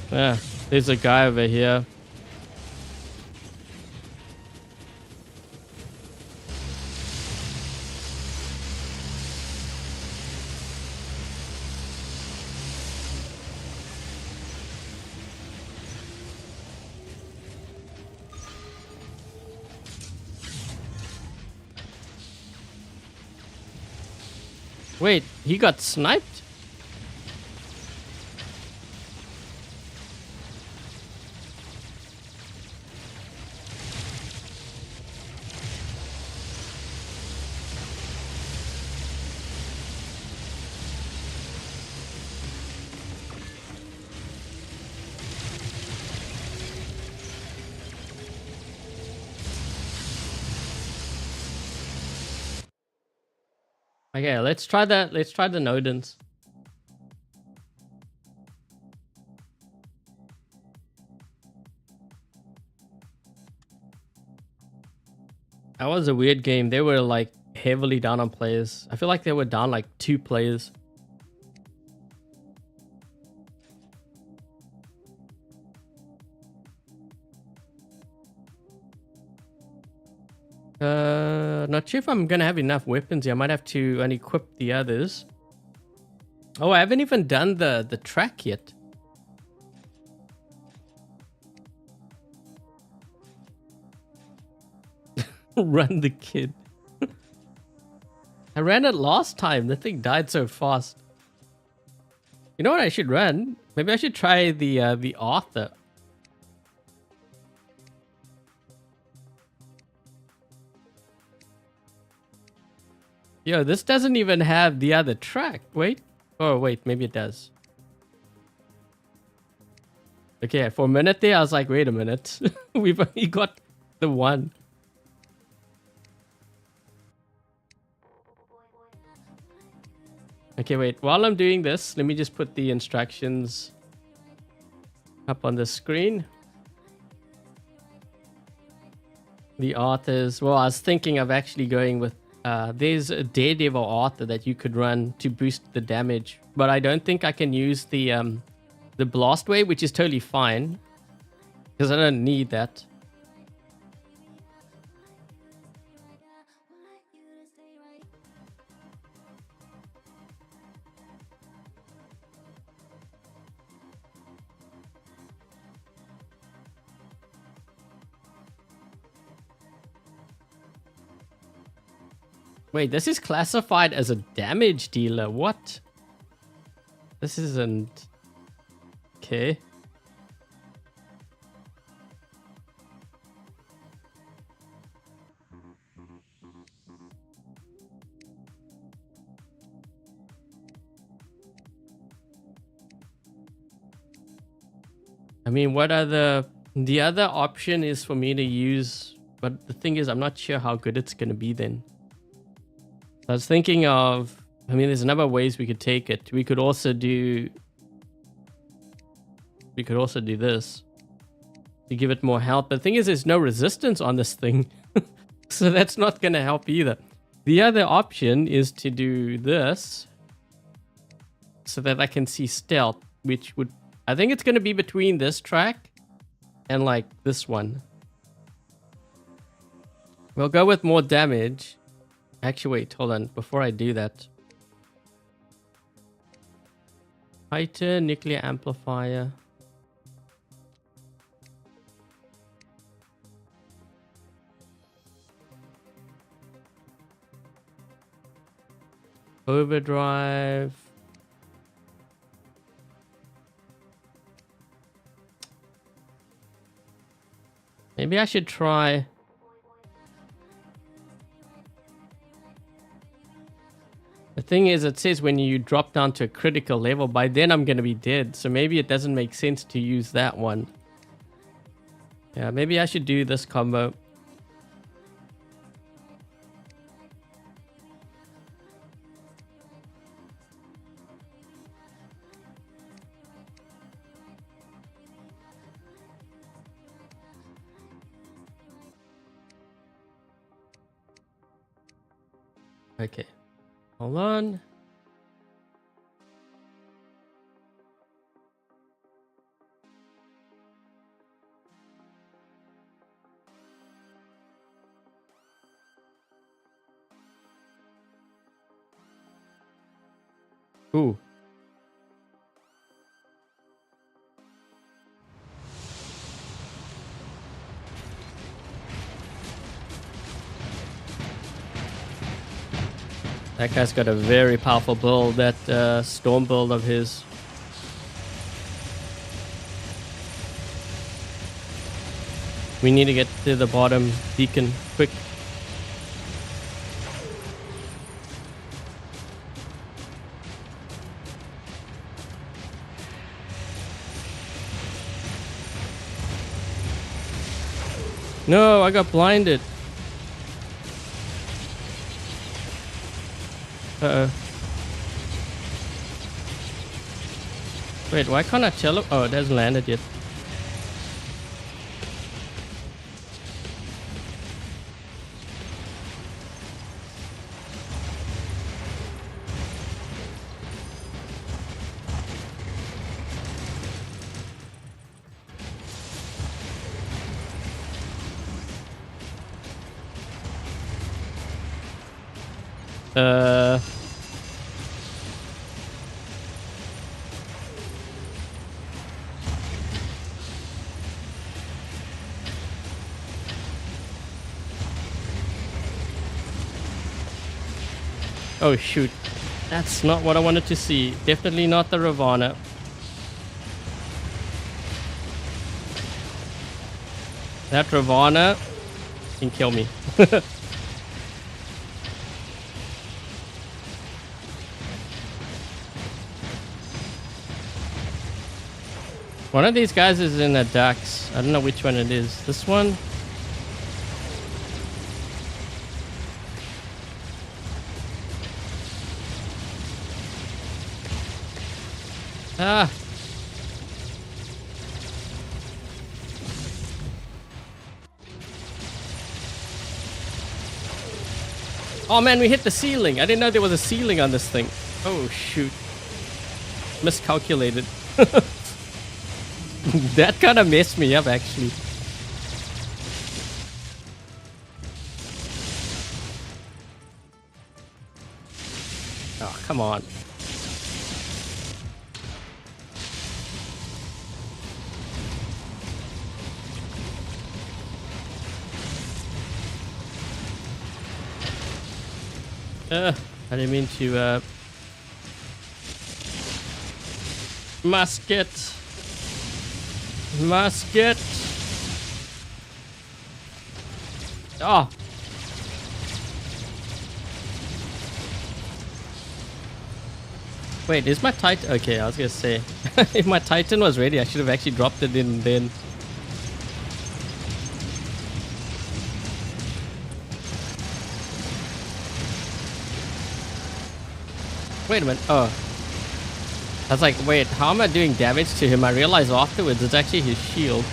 Yeah, there's a guy over here. Wait, he got sniped? Okay, let's try that. Let's try the Nodens. That was a weird game. They were like heavily down on players. I feel like they were down like 2 players. Not sure if I'm gonna have enough weapons here. I might have to unequip the others. Oh, I haven't even done the track yet. Run the kid. I ran it last time. The thing died so fast. You know what I should run? Maybe I should try the Arthur. Yo, this doesn't even have the other track. Wait. Oh, wait. Maybe it does. Okay, for a minute there, I was like, wait a minute. We've only got the one. Okay, wait. While I'm doing this, let me just put the instructions up on the screen. The Arthurs. Well, I was thinking of actually going with... there's a Daredevil Arthur that you could run to boost the damage. But I don't think I can use the Blast Wave, which is totally fine. Because I don't need that. Wait, this is classified as a damage dealer. What? This isn't... Okay. I mean, what are the other option is for me to use, but the thing is, I'm not sure how good it's going to be then. I was thinking of, I mean, there's a number of ways we could take it. We could also do this to give it more health. But the thing is, there's no resistance on this thing. So that's not going to help either. The other option is to do this so that I can see stealth, which would, I think it's going to be between this track and like this one. We'll go with more damage. Actually, wait, hold on. Before I do that. Fighter, nuclear amplifier. Overdrive. Maybe I should try... The thing is, it says when you drop down to a critical level, by then I'm going to be dead. So maybe it doesn't make sense to use that one. Yeah, maybe I should do this combo. Okay. Hold on. Ooh. That guy's got a very powerful build, that storm build of his. We need to get to the bottom beacon quick. No, I got blinded. Uh-oh. Wait, why can't I tell? Oh, it hasn't landed yet. Oh shoot. That's not what I wanted to see. Definitely not the Ravana. That Ravana can kill me. One of these guys is in a Dax. I don't know which one it is. This one? Ah. Oh man, we hit the ceiling. I didn't know there was a ceiling on this thing. Oh shoot. Miscalculated. That kind of messed me up actually. Oh, come on. I didn't mean to, musket. Musket. Oh. Wait, is my Titan... Okay, I was gonna say. If my Titan was ready, I should have actually dropped it in then. Wait a minute. Oh. I was like, wait, how am I doing damage to him? I realized afterwards it's actually his shield.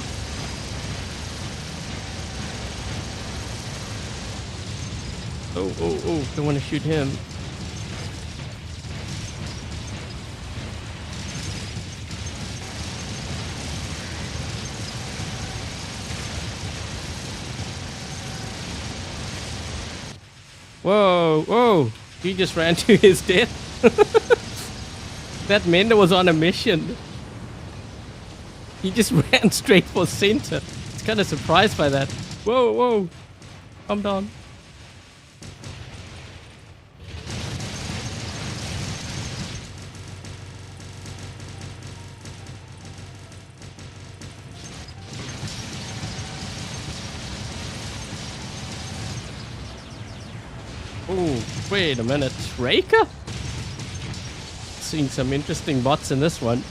Oh, oh, oh. Don't want to shoot him. Whoa, whoa. He just ran to his death. That Mender was on a mission. He just ran straight for center. It's kind of surprised by that. Whoa, whoa. Calm down. Oh, wait a minute. Raker? Seeing some interesting bots in this one.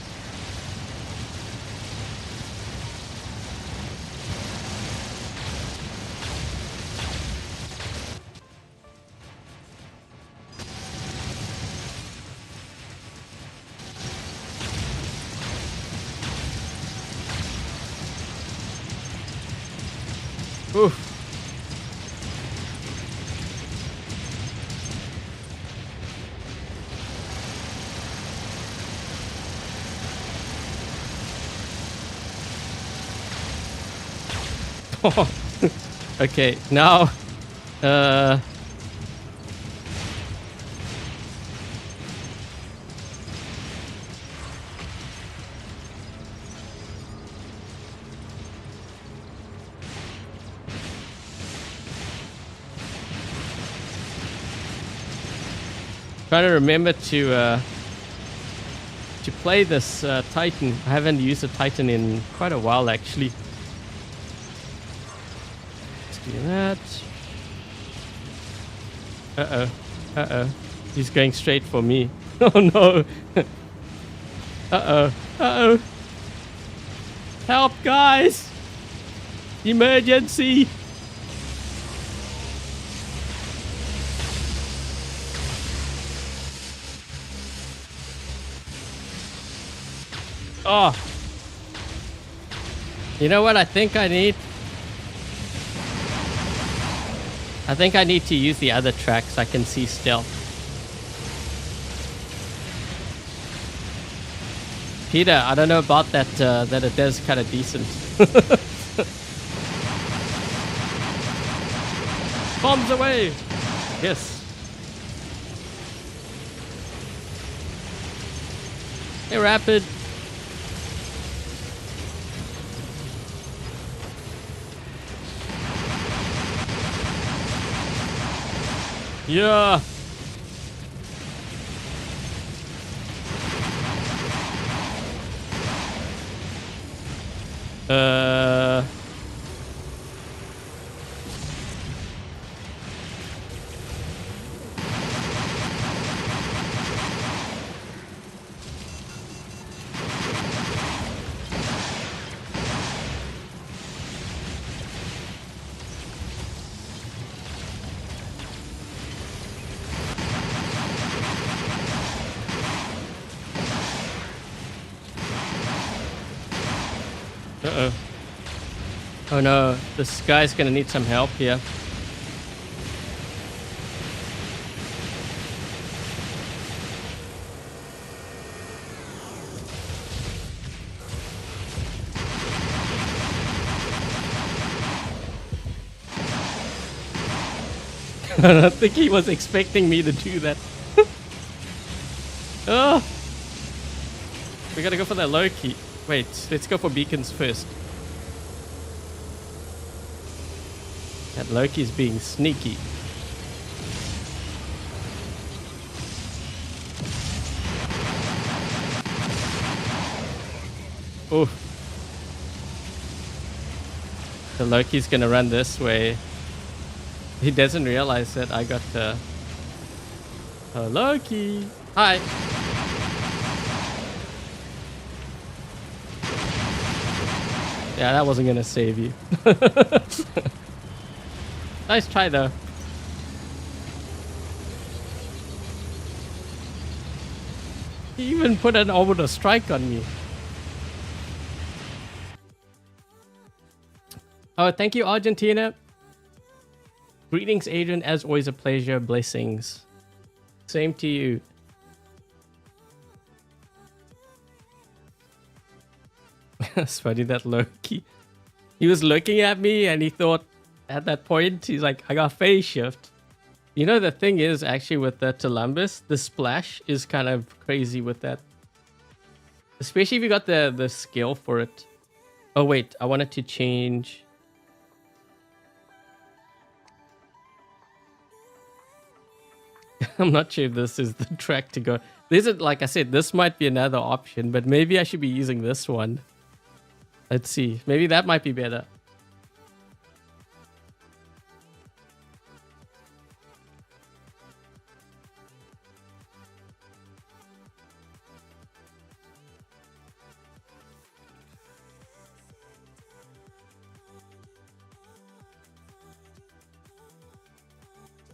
Oof. Okay, now trying to remember to play this Titan. I haven't used a Titan in quite a while actually. Do that. Uh-oh. Uh-oh. He's going straight for me. Oh no. Uh-oh. Uh-oh. Help, guys! Emergency! Oh. You know what I think I need? I think I need to use the other track so I can see stealth. Peter, I don't know about that, that it does kind of decent. Bombs away! Yes. Hey, Rapid. Yeah. Uh-oh. Oh no, this guy's gonna need some help here. I don't think he was expecting me to do that. Oh! We gotta go for that low key. Wait, let's go for beacons first. That Loki's being sneaky. Ooh. The Loki's gonna run this way. He doesn't realize that I got the... Oh, Loki! Hi! Yeah, that wasn't gonna save you. Nice try though. He even put an orbital strike on me. Oh, thank you, Argentina. Greetings, Adrian. As always, a pleasure. Blessings. Same to you. It's funny that Loki, he was looking at me and he thought at that point, he's like, I got phase shift. You know, the thing is actually with the Columbus, the splash is kind of crazy with that. Especially if you got the skill for it. Oh wait, I wanted to change. I'm not sure if this is the track to go. This is, like I said, this might be another option, but maybe I should be using this one. Let's see. Maybe that might be better.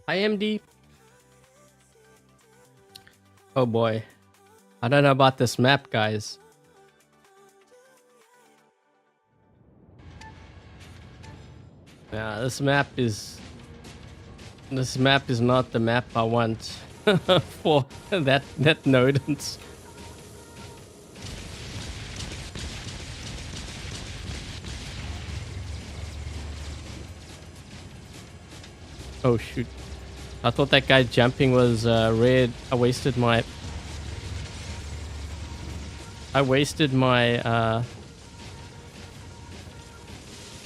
Hi, MD. Oh boy. I don't know about this map, guys. Yeah, this map is not the map I want for that nodance. Oh shoot. I thought that guy jumping was red. I wasted my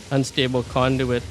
unstable conduit.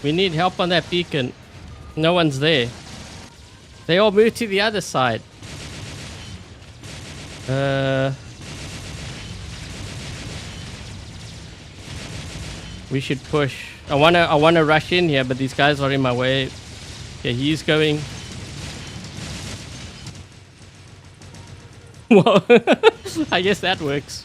We need help on that beacon. No one's there. They all moved to the other side. We should push. I wanna rush in here, but these guys are in my way. Okay, he's going. Well, I guess that works.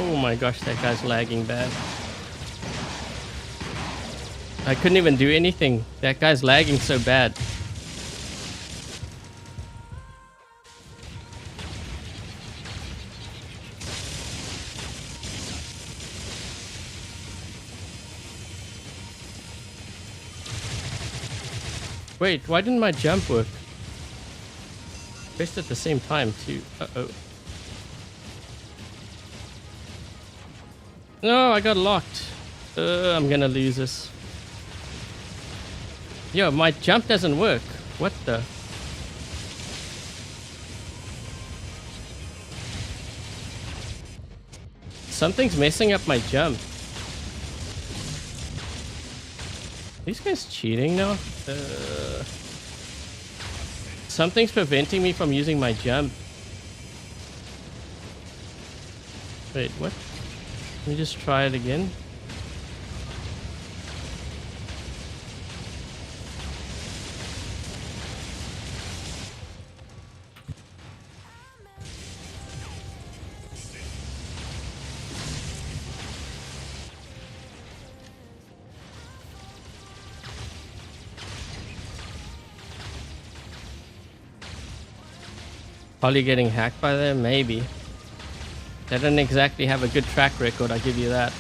Oh my gosh, that guy's lagging bad. I couldn't even do anything. That guy's lagging so bad. Wait, why didn't my jump work? Pressed at the same time too. Uh-oh. No, I got locked. I'm gonna lose this. Yo, my jump doesn't work. What the? Something's messing up my jump. These guys cheating now? Something's preventing me from using my jump. Wait, what? Let me just try it again. Probably getting hacked by them, maybe. They don't exactly have a good track record, I'll give you that.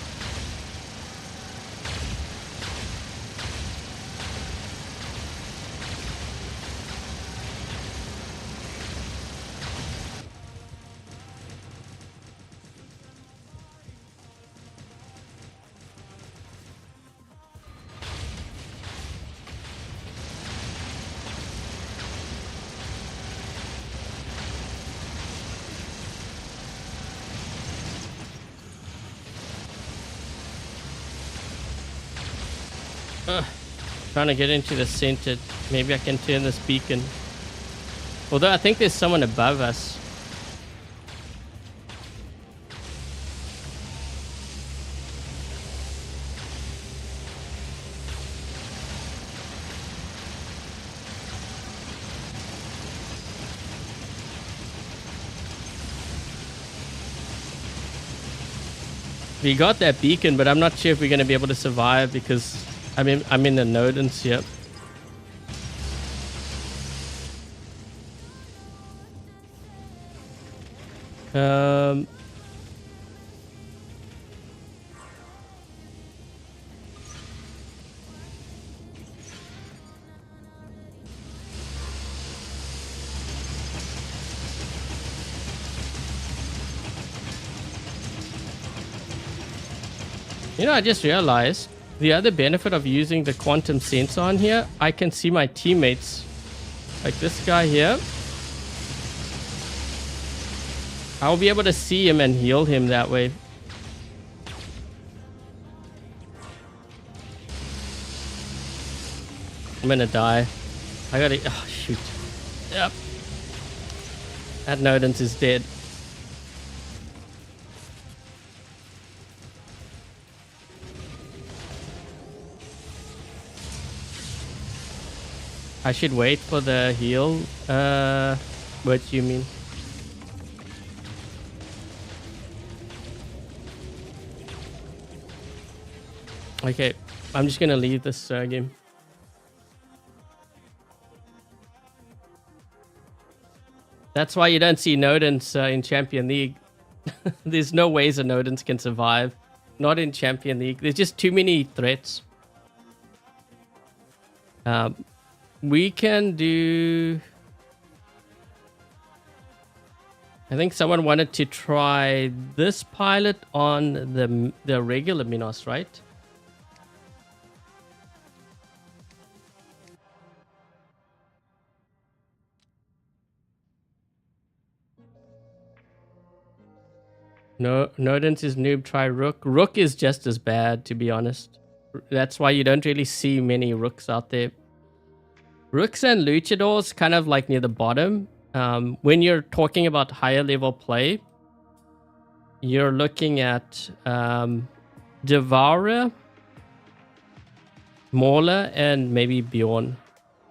Trying to get into the center. Maybe I can turn this beacon. Although I think there's someone above us. We got that beacon, but I'm not sure if we're going to be able to survive because I'm in the Nodens, yep. You know, I just realized the other benefit of using the quantum sensor on here, I can see my teammates. Like this guy here. I'll be able to see him and heal him that way. I'm gonna die. I gotta... Oh, shoot. Yep. That Nodens is dead. I should wait for the heal. What do you mean? Okay, I'm just gonna leave this game. That's why you don't see Nodens in Champion League. There's no ways a Nodens can survive. Not in Champion League. There's just too many threats. We can do... I think someone wanted to try this pilot on the regular Minos, right? No, Nodens is noob, try Rook. Rook is just as bad, to be honest. That's why you don't really see many Rooks out there. Rooks and Luchadors kind of like near the bottom. When you're talking about higher level play, you're looking at Devourer, Mauler, and maybe Bjorn.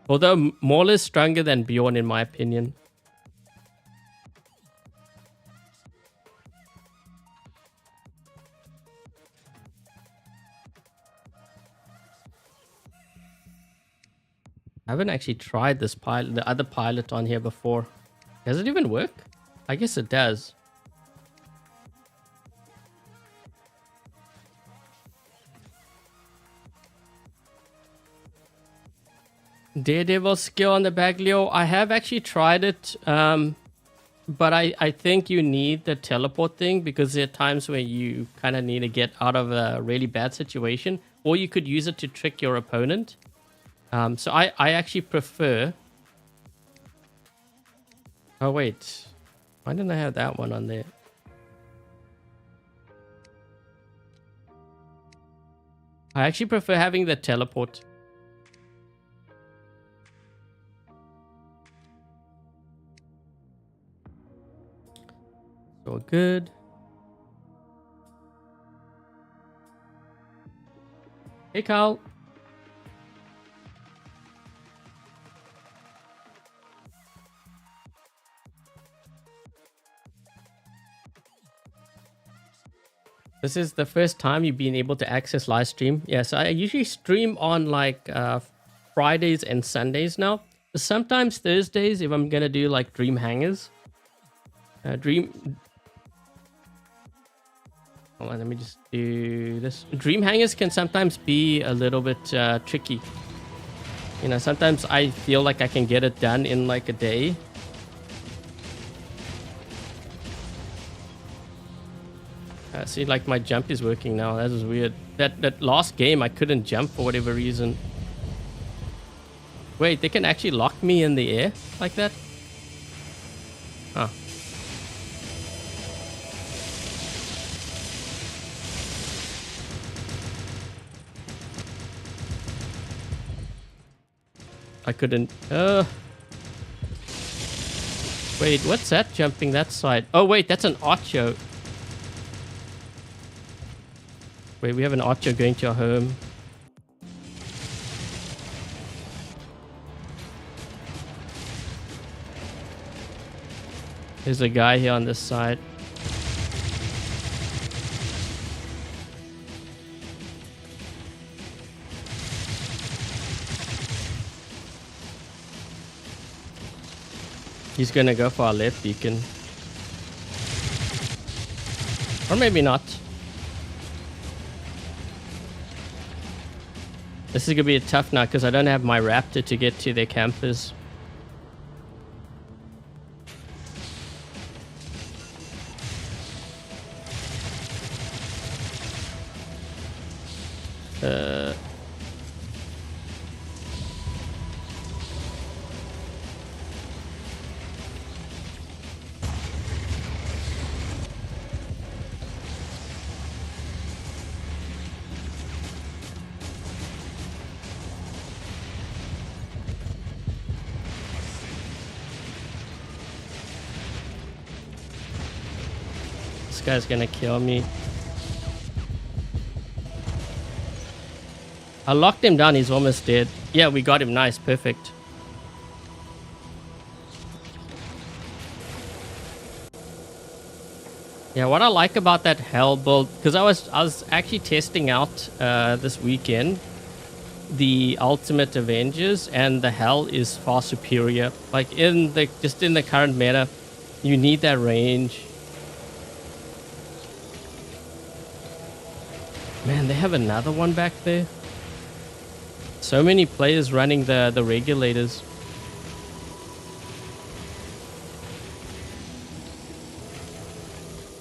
Although Mauler is stronger than Bjorn in my opinion. I haven't actually tried this pilot, the other pilot on here before. Does it even work? I guess it does. Daredevil skill on the Baglio. I have actually tried it, but I think you need the teleport thing because there are times where you kind of need to get out of a really bad situation, or you could use it to trick your opponent. So I actually prefer... Oh, wait. Why didn't I have that one on there? I actually prefer having the teleport. So good. Hey, Carl. This is the first time you've been able to access live stream. Yeah, so I usually stream on like Fridays and Sundays now. Sometimes Thursdays if I'm gonna do like dream hangers. Hold on, let me just do this. Dream hangers can sometimes be a little bit tricky. You know, sometimes I feel like I can get it done in like a day. See, like my jump is working now. That is weird. That last game I couldn't jump for whatever reason. Wait, they can actually lock me in the air like that? Huh. I couldn't. Wait, what's that jumping that side? Oh wait, that's an Archer. Wait, we have an Archer going to our home. There's a guy here on this side. He's gonna go for our left beacon. Or maybe not. This is gonna be a tough night because I don't have my Raptor to get to their campers. This guy's gonna kill me. I locked him down, he's almost dead. Yeah, we got him, nice, perfect. Yeah, what I like about that Hell build, because I was actually testing out this weekend the Ultimate Avengers, and the Hell is far superior. Like in the current meta, you need that range. Man, they have another one back there. So many players running the regulators.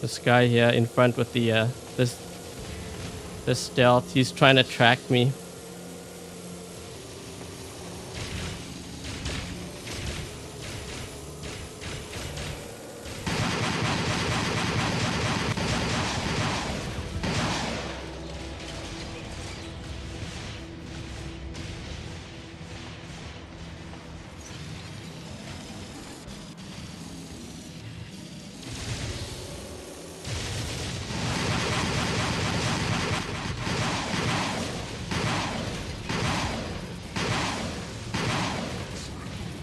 This guy here in front with the this stealth, he's trying to track me.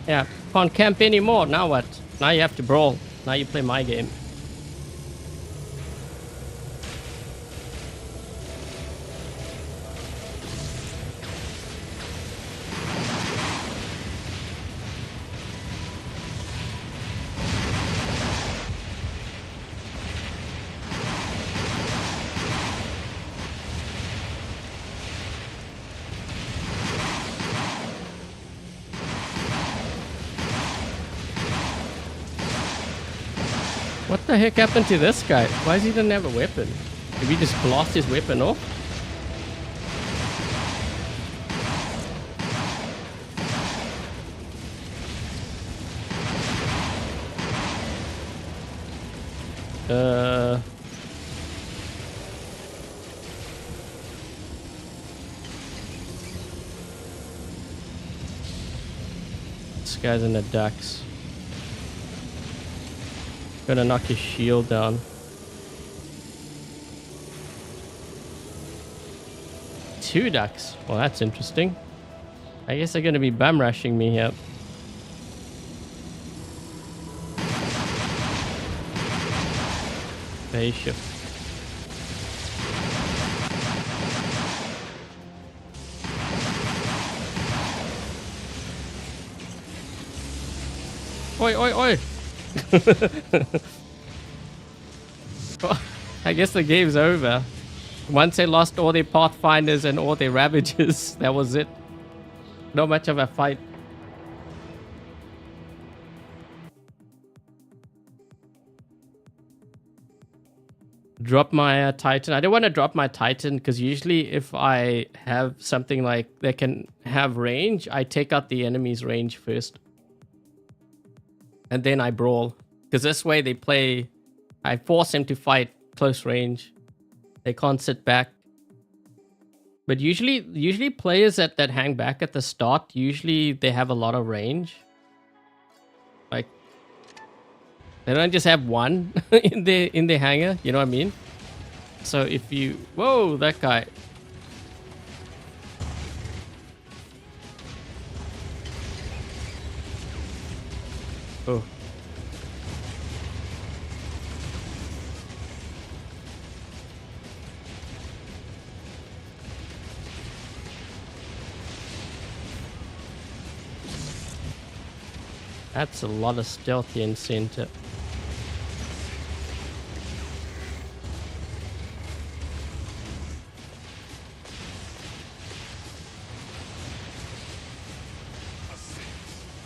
Yeah, can't camp anymore. Now what? Now you have to brawl. Now you play my game. What the heck happened to this guy? Why does he didn't have a weapon? Did he just blast his weapon off? This guy's in the ducks. Gonna knock his shield down. Two ducks. Well, that's interesting. I guess they're gonna be bum rushing me here. Phase shift. Oi, oi, oi! Well, I guess the game's over. Once they lost all their pathfinders and all their ravagers, that was it. Not much of a fight. Drop my Titan. I don't want to drop my Titan because usually if I have something like that can have range, I take out the enemy's range first. And then I brawl. Because this way they play... I force them to fight close range. They can't sit back. But usually players that hang back at the start, usually they have a lot of range. Like... They don't just have one in their hangar, you know what I mean? So if you... Whoa, that guy. Oh. That's a lot of stealthy in center.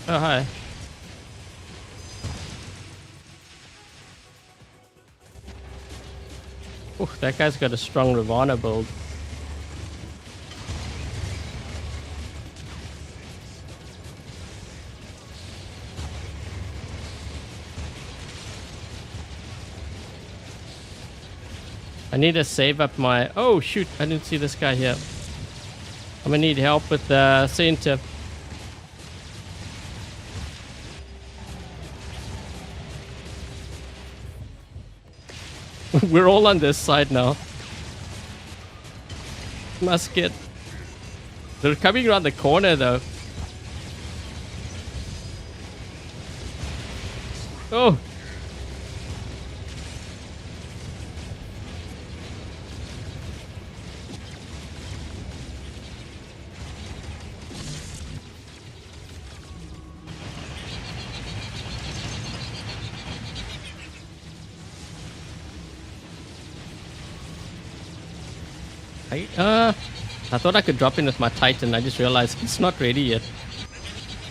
Oh, hi. Oh, that guy's got a strong Ravana build. I need to save up my... Oh, shoot. I didn't see this guy here. I'm gonna need help with the center. We're all on this side now. Musket. They're coming around the corner though. Oh. I thought I could drop in with my Titan. I just realized it's not ready yet.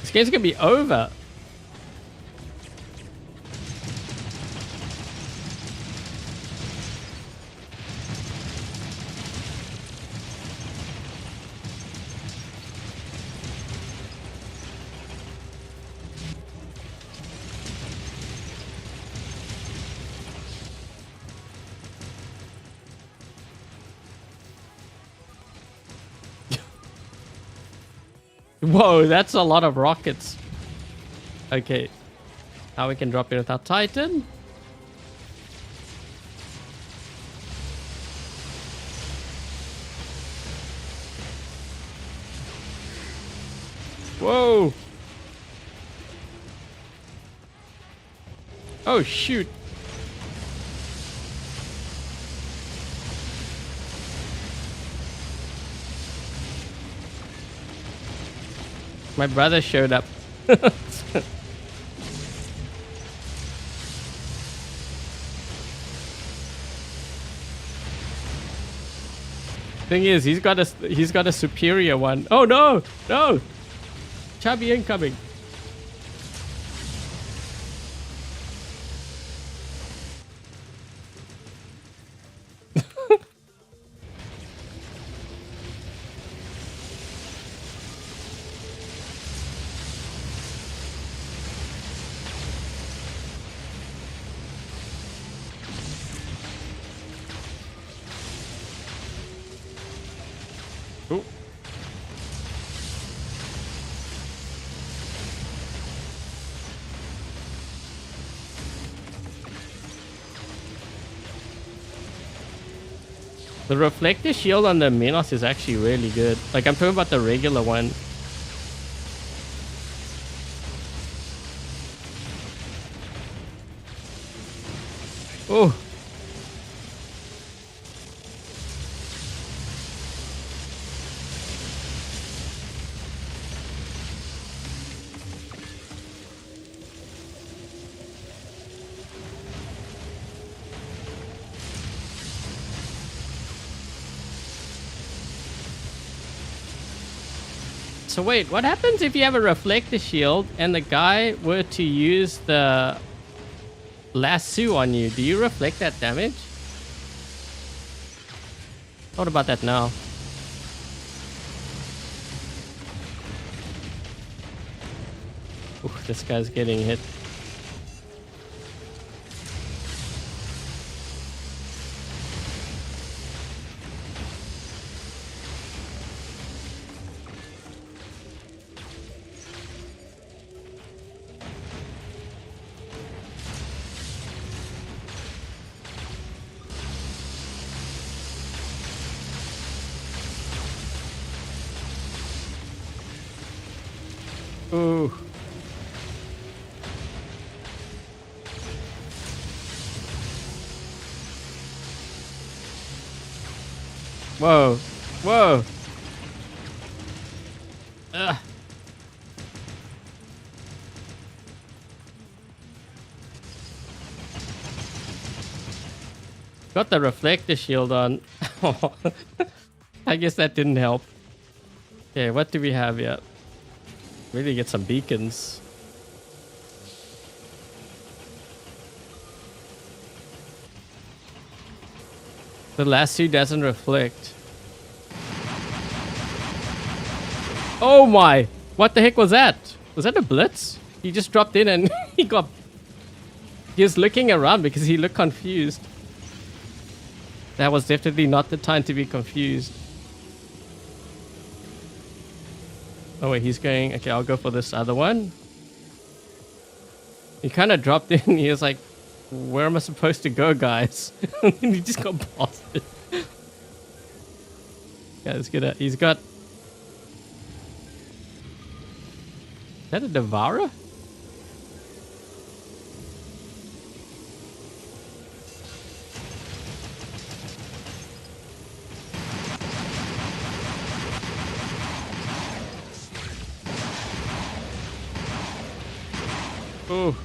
This game's gonna be over. Whoa, that's a lot of rockets. Okay. Now we can drop in with our Titan. Whoa. Oh, shoot. My brother showed up. Thing is, he's got a superior one. Oh no, no, chubby incoming. Ooh. The reflector shield on the Minos is actually really good. Like, I'm talking about the regular one. Oh. So wait, what happens if you have a reflector shield and the guy were to use the lasso on you? Do you reflect that damage? What about that now? Ooh, this guy's getting hit. Ooh. Whoa. Whoa. Ugh. Got the reflector shield on. I guess that didn't help. Okay, what do we have here? Really get some beacons. The lasso doesn't reflect. Oh my! What the heck was that? Was that a blitz? He just dropped in and he was looking around because he looked confused. That was definitely not the time to be confused. Oh wait, he's going... Okay, I'll go for this other one. He kind of dropped in. He was like, where am I supposed to go, guys? And he just got blasted. Yeah, it's good. He's got... Is that a Devourer? Oh.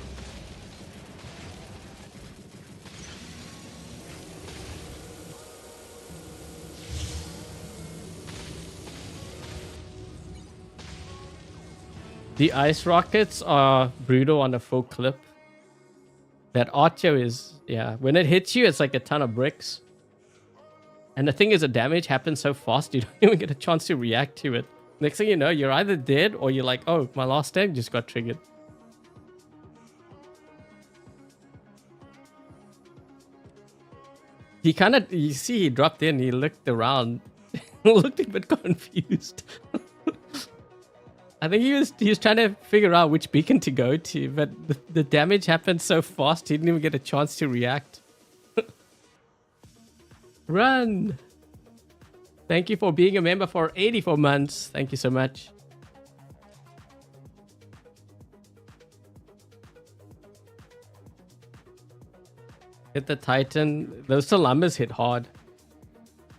The ice rockets are brutal on a full clip. That Archer is, yeah, when it hits you, it's like a ton of bricks. And the thing is, the damage happens so fast, you don't even get a chance to react to it. Next thing you know, you're either dead or you're like, oh, my last stand just got triggered. He kind of, you see, he dropped in, he looked around, looked a bit confused. I think he was trying to figure out which beacon to go to, but the damage happened so fast, he didn't even get a chance to react. Run! Thank you for being a member for 84 months. Thank you so much. Hit the Titan. Those Salamas hit hard.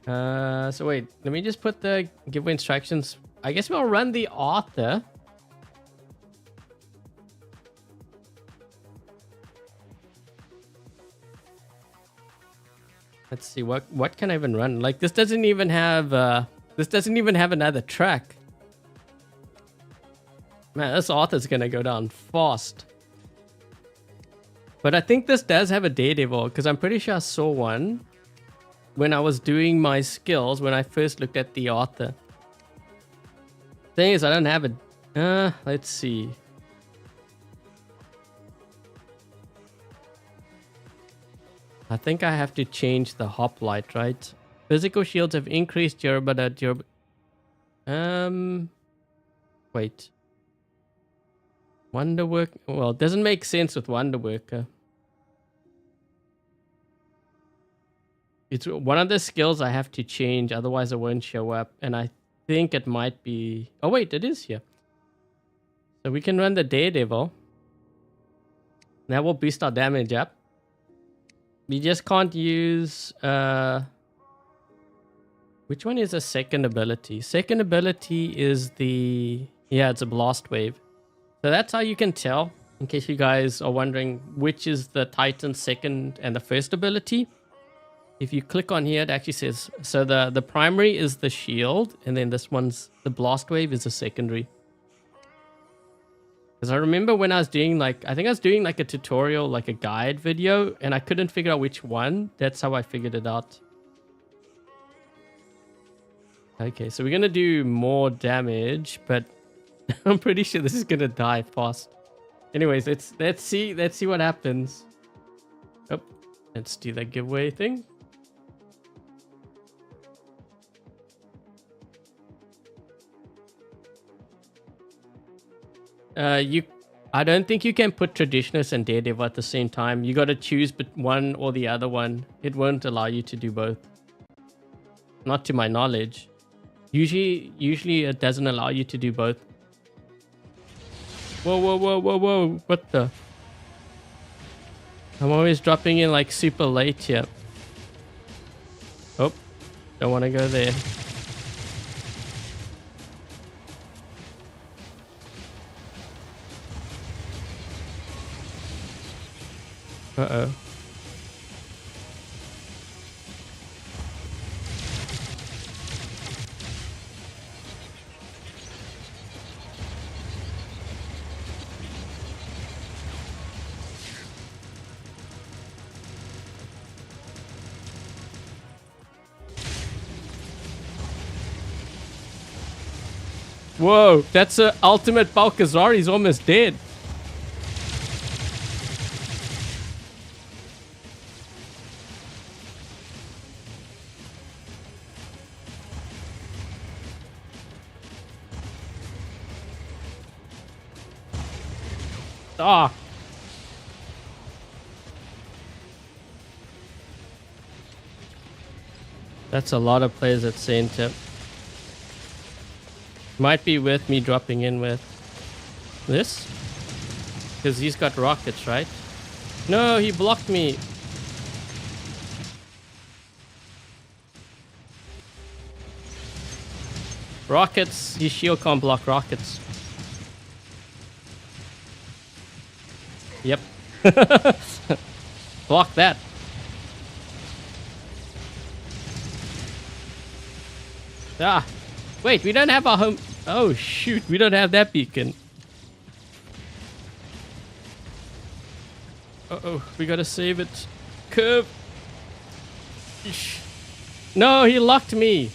So wait, let me just put the giveaway instructions. I guess we'll run the Arthur. Let's see, what can I even run? Like, this doesn't even have another track. Man, this Arthur's gonna go down fast. But I think this does have a Daredevil, because I'm pretty sure I saw one when I was doing my skills when I first looked at the Arthur. Thing is, I don't have it. Let's see. I think I have to change the hoplite, right? Physical shields have increased durability. Wait. Wonderwork. Well, it doesn't make sense with Wonderworker. It's one of the skills I have to change, otherwise it won't show up. And I think it might be... Oh wait, it is here. So we can run the Daredevil. That will boost our damage up. We just can't use... Which one is a second ability? Second ability is the... Yeah, it's a blast wave. So that's how you can tell, in case you guys are wondering which is the Titan's second and the first ability. If you click on here, it actually says... So the primary is the shield, and then this one's... The blast wave is the secondary. Because I remember when I was doing like... I think I was doing like a tutorial, like a guide video, and I couldn't figure out which one. That's how I figured it out. Okay, so we're going to do more damage, but... I'm pretty sure this is gonna die fast. Anyways, let's see what happens. Oh, let's do that giveaway thing. I don't think you can put Traditionist and Daredevil at the same time. You got to choose one or the other one. It won't allow you to do both. Not to my knowledge. Usually it doesn't allow you to do both. Whoa, whoa, whoa, whoa, whoa. What the? I'm always dropping in like super late here. Oh, don't want to go there. Uh-oh. Whoa, that's a ultimate Balkazar. He's almost dead. Ah. That's a lot of players at center. Might be worth me dropping in with this. Because he's got rockets, right? No, he blocked me. Rockets. His shield can't block rockets. Yep. Block that. Ah. Wait, we don't have our home... Oh, shoot. We don't have that beacon. Uh-oh. We gotta save it. Curve. Eesh. No, he locked me.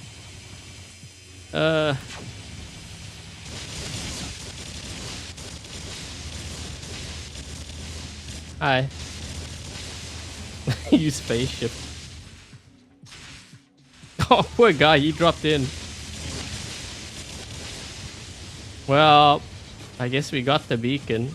Hi. You spaceship. Oh, poor guy. He dropped in. Well, I guess we got the beacon.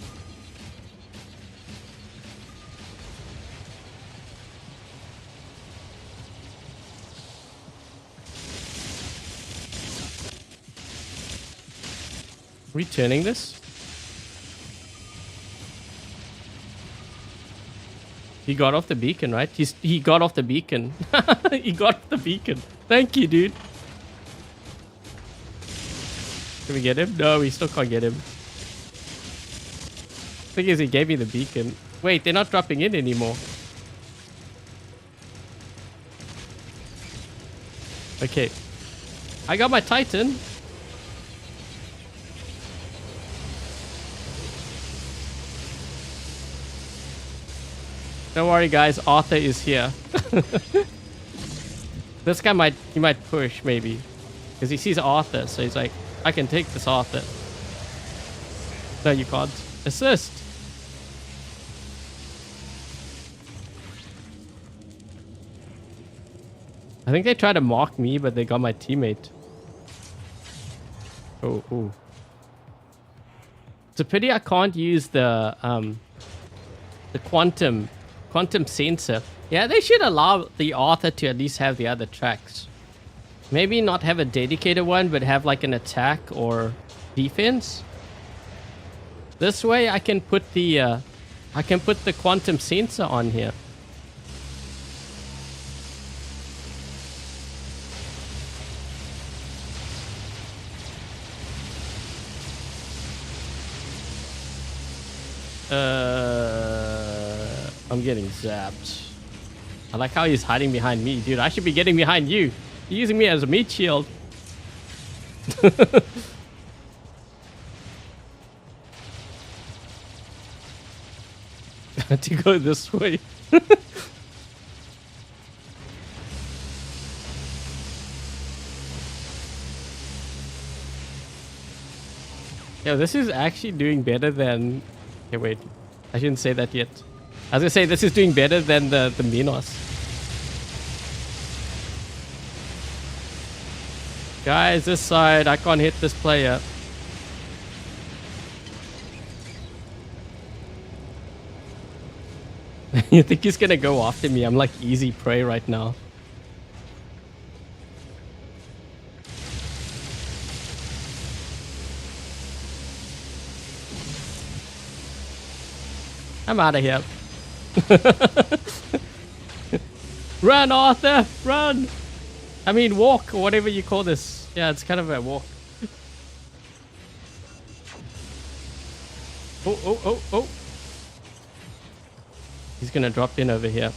Returning this? He got off the beacon, right? He got off the beacon. He got off the beacon. Thank you, dude. Can we get him? No, we still can't get him. Thing is, he gave me the beacon. Wait, they're not dropping in anymore. Okay. I got my Titan. Don't worry, guys. Arthur is here. This guy might push, maybe. Because he sees Arthur, so he's like, I can take this Arthur. No, you can't. Assist. I think they tried to mark me, but they got my teammate. Oh, oh. It's a pity I can't use the quantum sensor. Yeah, they should allow the Arthur to at least have the other tracks. Maybe not have a dedicated one, but have like an attack or defense. This way I can put the quantum sensor on here. I'm getting zapped. I like how he's hiding behind me. Dude, I should be getting behind you. You're using me as a meat shield. To go this way. Yeah, this is actually doing better than... Okay, wait. I shouldn't say that yet. I was gonna say this is doing better than the Minos. Guys, this side, I can't hit this player. You think he's gonna go after me? I'm like easy prey right now. I'm out of here. Run, Arthur! Run! I mean, walk, or whatever you call this. Yeah, it's kind of a walk. Oh, oh, oh, oh. He's gonna drop in over here.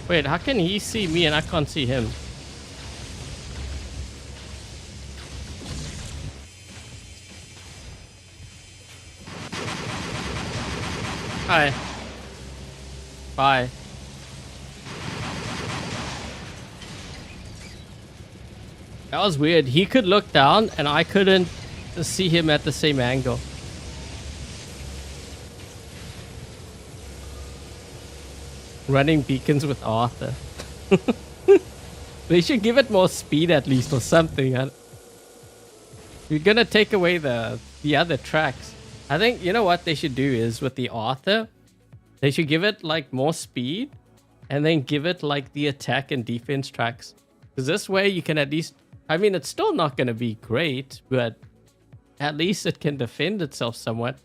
Wait, how can he see me and I can't see him? Hi. Bye. That was weird. He could look down and I couldn't see him at the same angle. Running beacons with Arthur. They should give it more speed at least or something. You're gonna take away the other tracks. I think, you know what they should do is with the Arthur, they should give it like more speed and then give it like the attack and defense tracks. Because this way you can at least, I mean, it's still not gonna be great, but at least it can defend itself somewhat.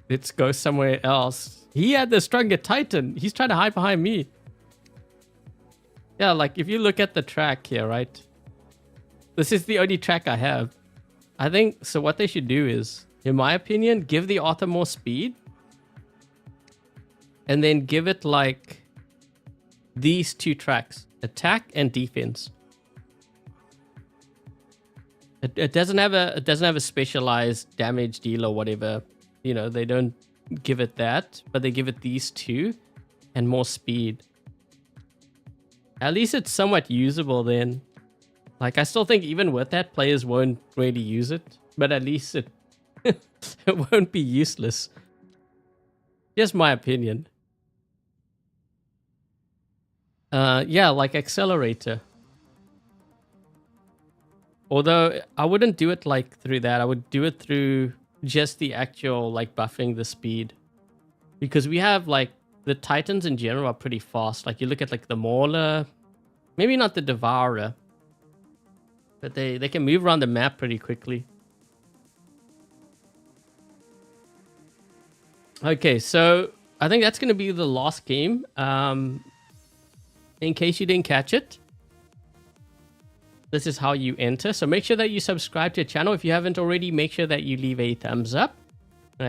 Let's go somewhere else. He had the stronger Titan. He's trying to hide behind me. Yeah, like if you look at the track here, right? This is the only track I have. I think, so what they should do is, in my opinion, give the Arthur more speed. And then give it like these two tracks. Attack and defense. It doesn't have a specialized damage deal or whatever. You know, they don't give it that, but they give it these two and more speed. At least it's somewhat usable then. Like, I still think even with that, players won't really use it, but at least it, it won't be useless. Just my opinion. Yeah, like accelerator. Although I wouldn't do it like through that. I would do it through just the actual like buffing the speed. Because we have like the Titans in general are pretty fast. Like you look at like the Mauler, maybe not the Devourer, but they can move around the map pretty quickly. Okay, so I think that's going to be the last game. In case you didn't catch it, this is how you enter. So make sure that you subscribe to the channel. If you haven't already, make sure that you leave a thumbs up.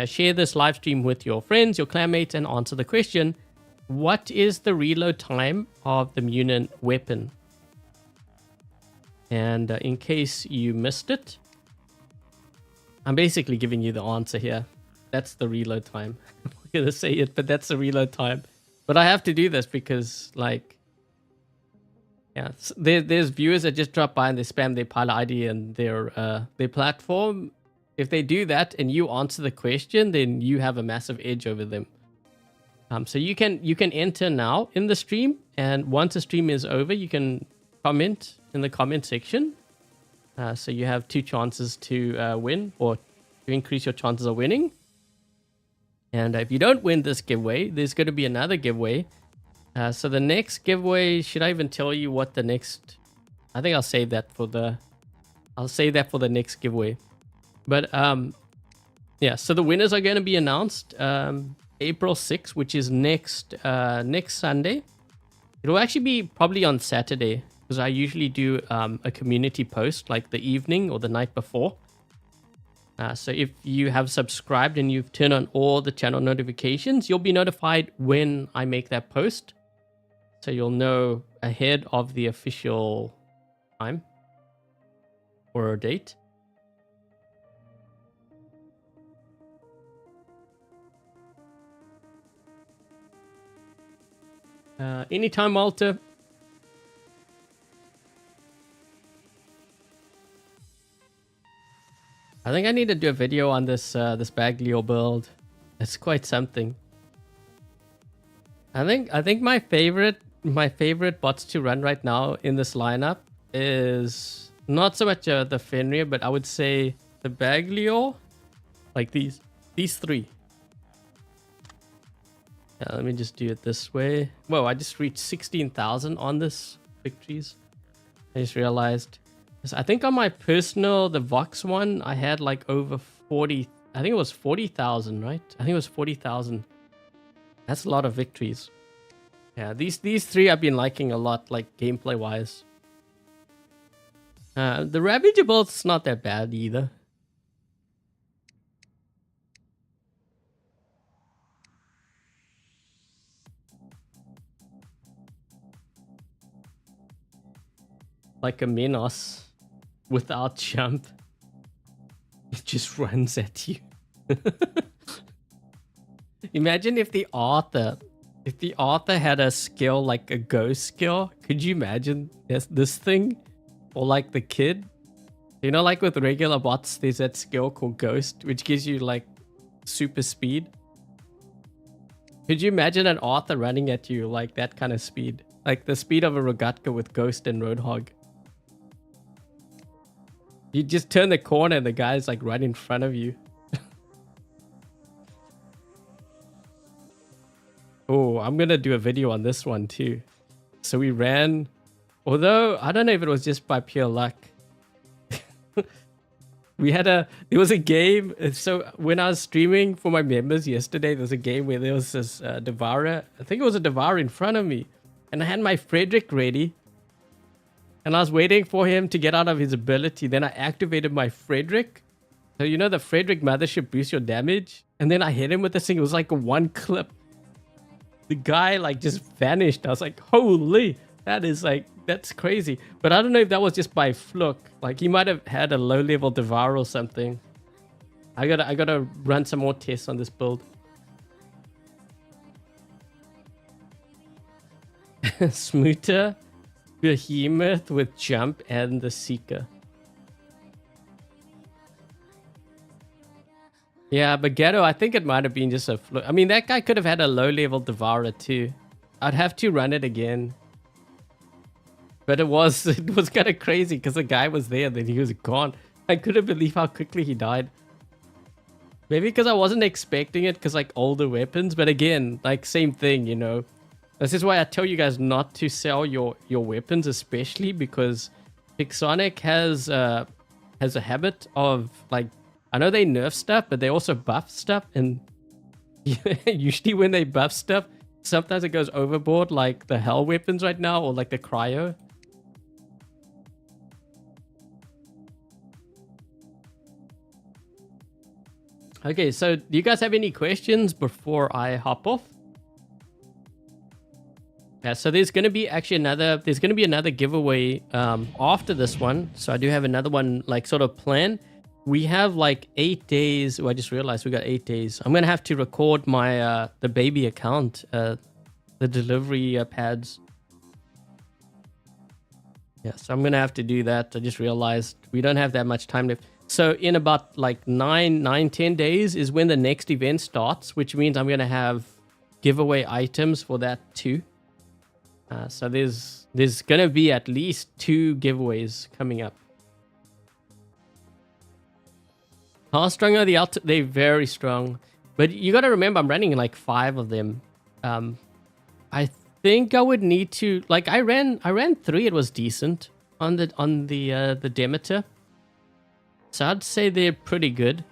Share this live stream with your friends, your clanmates, and answer the question, what is the reload time of the Muninn weapon? And in case you missed it, I'm basically giving you the answer here. That's the reload time. I'm not going to say it, but that's the reload time. But I have to do this because, like, yeah, there's viewers that just drop by and they spam their pilot ID and their platform. If they do that and you answer the question, then you have a massive edge over them. So you can enter now in the stream, and once the stream is over, you can comment in the comment section. So you have 2 chances to win, or to increase your chances of winning. And if you don't win this giveaway, there's going to be another giveaway. So the next giveaway, should I even tell you what the next? I think I'll save that for the next giveaway. But yeah, so the winners are going to be announced April 6th, which is next Sunday. It'll actually be probably on Saturday, because I usually do a community post like the evening or the night before. So if you have subscribed and you've turned on all the channel notifications, you'll be notified when I make that post. So you'll know ahead of the official time or a date. Anytime, Walter. I think I need to do a video on this Baglio build. It's quite something. I think my favorite bots to run right now in this lineup is not so much the Fenrir, but I would say the Baglio, like these 3. Yeah, let me just do it this way. Whoa, I just reached 16,000 on this victories. I just realized. I think on my personal, the Vox one, I had like over 40. I think it was 40,000, right? I think it was 40,000. That's a lot of victories. Yeah, these 3 I've been liking a lot, like gameplay wise. The Ravager build's not that bad either. Like a Minos without jump. It just runs at you. Imagine if the author had a skill like a ghost skill. Could you imagine this thing? Or like the kid? You know, like with regular bots, there's that skill called Ghost, which gives you like super speed. Could you imagine an author running at you like that kind of speed? Like the speed of a Rogatka with Ghost and Roadhog. You just turn the corner and the guy's like right in front of you. Oh, I'm gonna do a video on this one too. So we ran, although I don't know if it was just by pure luck. There was a game. So when I was streaming for my members yesterday, there was a game where there was this Devourer. I think it was a Devourer in front of me. And I had my Frederick ready. And I was waiting for him to get out of his ability. Then I activated my Frederick. So you know the Frederick mothership boosts your damage. And then I hit him with this thing. It was like a 1 clip. The guy like just vanished. I was like, holy, that's crazy. But I don't know if that was just by fluke. Like he might have had a low level Devour or something. I gotta run some more tests on this build. Smooter, Behemoth with jump and the Seeker. Yeah, but Ghetto, I think it might have been just a fluke. I mean, that guy could have had a low level Devourer too. I'd have to run it again. But it was kind of crazy because the guy was there and then he was gone. I couldn't believe how quickly he died. Maybe because I wasn't expecting it because like older weapons. But again, like same thing, you know. This is why I tell you guys not to sell your weapons, especially because Pixonic has a habit of like, I know they nerf stuff, but they also buff stuff. And usually when they buff stuff, sometimes it goes overboard, like the hell weapons right now or like the cryo. Okay, so do you guys have any questions before I hop off? Yeah, so there's going to be actually another giveaway after this one. So I do have another one like sort of planned. We have like 8 days. Oh, I just realized we got 8 days. I'm going to have to record my the baby account, the delivery pads. Yeah, so I'm going to have to do that. I just realized we don't have that much time left. So in about like 10 days is when the next event starts, which means I'm going to have giveaway items for that too. So there's going to be at least 2 giveaways coming up. How strong are the They're very strong. But you got to remember, I'm running like 5 of them. I think I would need to, like I ran 3. It was decent on the Demeter. So I'd say they're pretty good.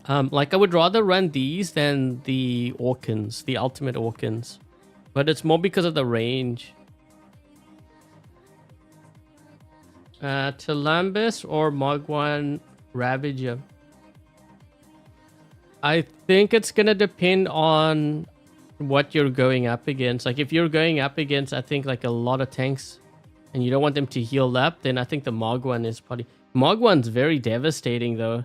Like I would rather run these than the Orkans, the ultimate Orkans. But it's more because of the range. Columbus or Mogwan Ravager? I think it's going to depend on what you're going up against. Like if you're going up against, I think like a lot of tanks and you don't want them to heal up, then I think the Mogwan is probably... Mogwan's very devastating though.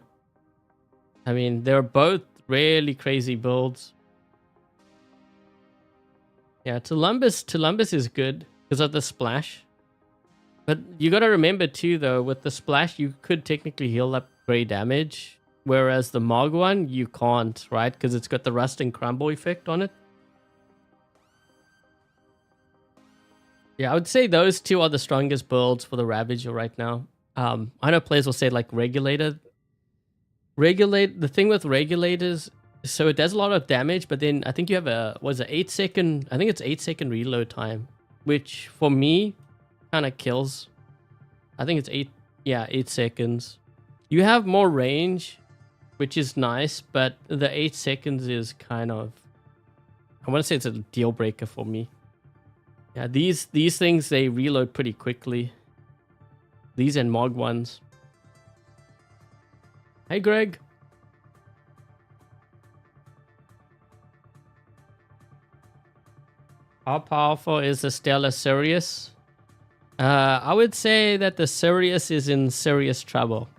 I mean, they're both really crazy builds. Yeah, Columbus is good because of the splash. But you got to remember too though, with the splash, you could technically heal up gray damage. Whereas the Mogwan, you can't, right? Because it's got the rust and crumble effect on it. Yeah, I would say those 2 are the strongest builds for the Ravager right now. I know players will say like Regulator. The thing with Regulators, so it does a lot of damage, but then I think you have a 8 second, I think it's 8 second reload time, which for me kind of kills. I think it's 8 seconds. You have more range, which is nice, but the 8 seconds is kind of, I want to say it's a deal breaker for me. Yeah, these things, they reload pretty quickly. These and Mog ones. Hey, Greg. How powerful is the Stellar Sirius? I would say that the Sirius is in serious trouble.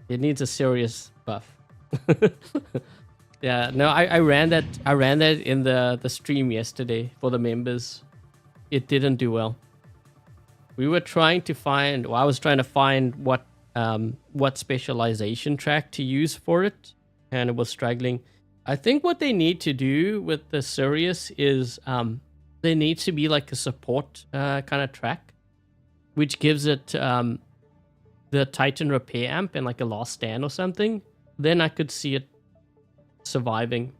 It needs a serious buff. Yeah, no, I ran that in the stream yesterday for the members. It didn't do well. We were trying to find, well, I was trying to find what specialization track to use for it, and it was struggling. I think what they need to do with the Sirius is there needs to be like a support kind of track, which gives it the Titan repair amp and like a last stand or something. Then I could see it surviving.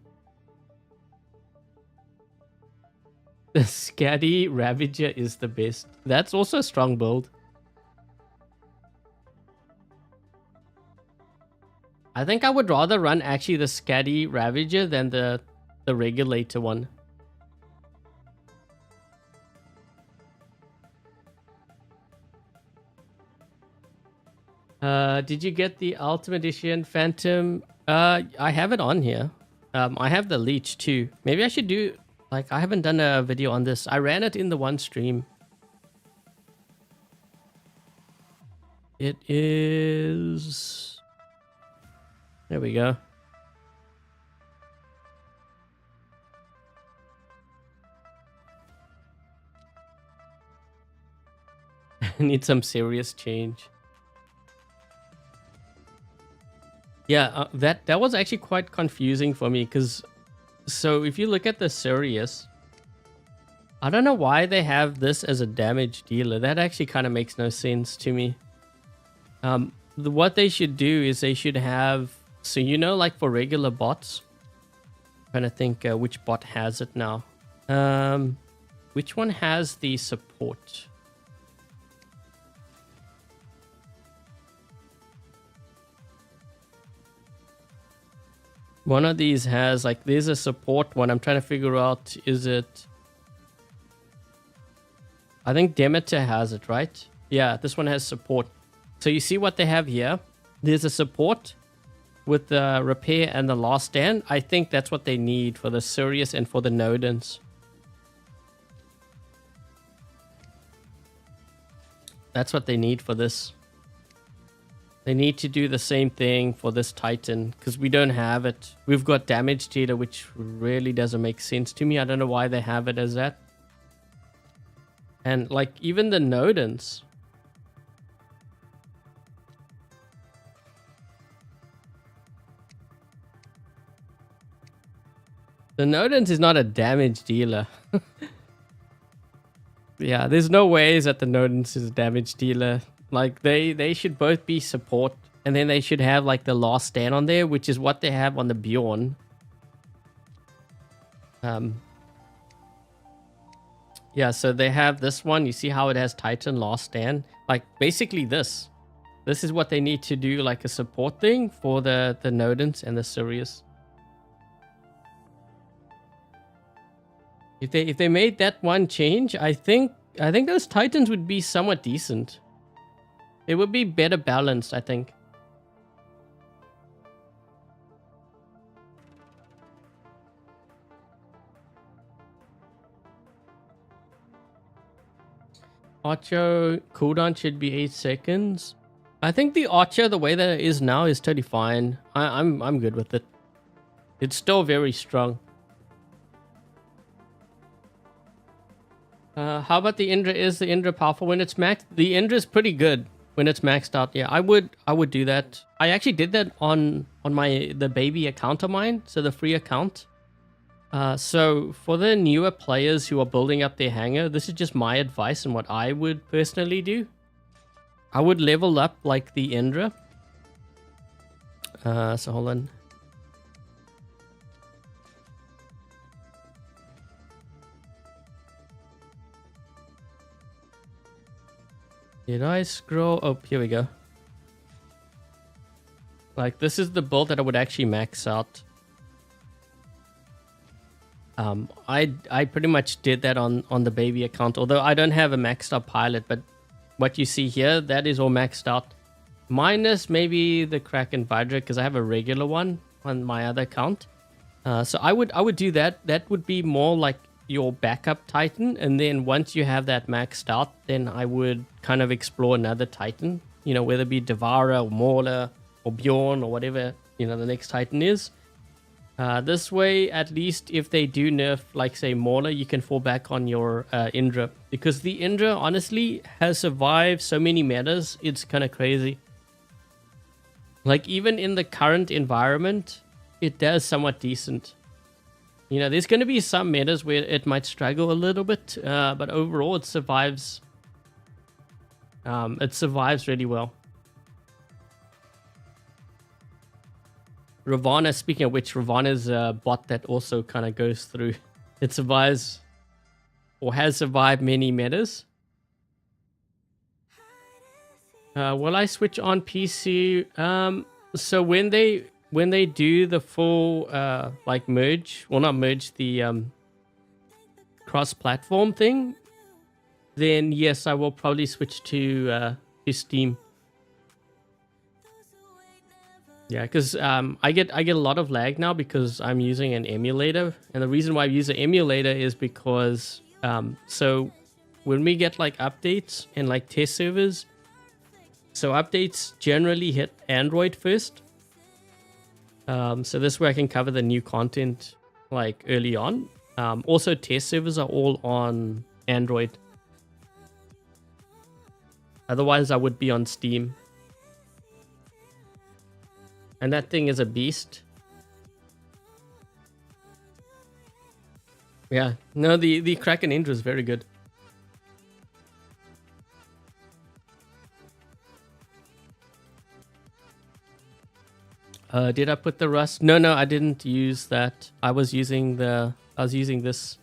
The Scatty Ravager is the best. That's also a strong build. I think I would rather run actually the Scatty Ravager than the Regulator one. Did you get the Ultimate Edition Phantom? I have it on here. I have the Leech too. Maybe I should do... Like, I haven't done a video on this. I ran it in the one stream. It is... There we go. I need some serious change. Yeah, that was actually quite confusing for me because... So if you look at the Sirius, I don't know why they have this as a damage dealer. That actually kind of makes no sense to me. What they should do is they should have, so you know, like for regular bots, I'm trying to think which bot has it now. Which one has the support? One of these has, like, there's a support one. I'm trying to figure out, is it... I think Demeter has it, right? Yeah, this one has support. So you see what they have here? There's a support with the repair and the last stand. I think that's what they need for the Sirius and for the Nodens. That's what they need for this. They need to do the same thing for this Titan because we don't have it. We've got damage data, which really doesn't make sense to me. I don't know why they have it as that. And like even the Nodens. The Nodens is not a damage dealer. Yeah, there's no ways that the Nodens is a damage dealer. Like they should both be support, and then they should have like the last stand on there, which is what they have on the Bjorn. Yeah, so they have this one. You see how it has Titan last stand? Like basically this. This is what they need to do, like a support thing for the Nodens and the Sirius. If they made that one change, I think those Titans would be somewhat decent. It would be better balanced, I think. Archer cooldown should be 8 seconds. I think the Archer, the way that it is now, is totally fine. I'm good with it. It's still very strong. How about the Indra? Is the Indra powerful when it's maxed? The Indra is pretty good when it's maxed out. Yeah, I would do that. I actually did that on the baby account of mine, so the free account. So for the newer players who are building up their hangar, this is just my advice and what I would personally do. I would level up like the Indra. So hold on. Did I scroll? Oh, here we go. Like, this is the build that I would actually max out. I pretty much did that on the baby account, although I don't have a maxed out pilot, but what you see here, that is all maxed out. Minus maybe the Kraken Vidra, because I have a regular one on my other account. So I would do that. That would be more like your backup Titan, and then once you have that maxed out, then I would kind of explore another Titan, you know, whether it be Devara or Mauler or Bjorn or whatever, you know, the next Titan is. This way, at least if they do nerf, like say Mauler, you can fall back on your Indra, because the Indra honestly has survived so many metas, it's kind of crazy. Like even in the current environment, it does somewhat decent. You know, there's going to be some metas where it might struggle a little bit, but overall it survives. It survives really well. Ravana, speaking of which, Ravana is a bot that also kind of goes through. It survives, or has survived many metas. Will I switch on PC? So when they do the full like merge, well not merge, the cross-platform thing, then yes, I will probably switch to Steam. Yeah, because I get a lot of lag now because I'm using an emulator, and the reason why I use an emulator is because so when we get like updates and like test servers, so updates generally hit Android first. So this way I can cover the new content like early on. Also, test servers are all on Android. Otherwise, I would be on Steam. And that thing is a beast. Yeah, no, the Kraken Indra is very good. Did I put the rust? No, I didn't use that. I was using this.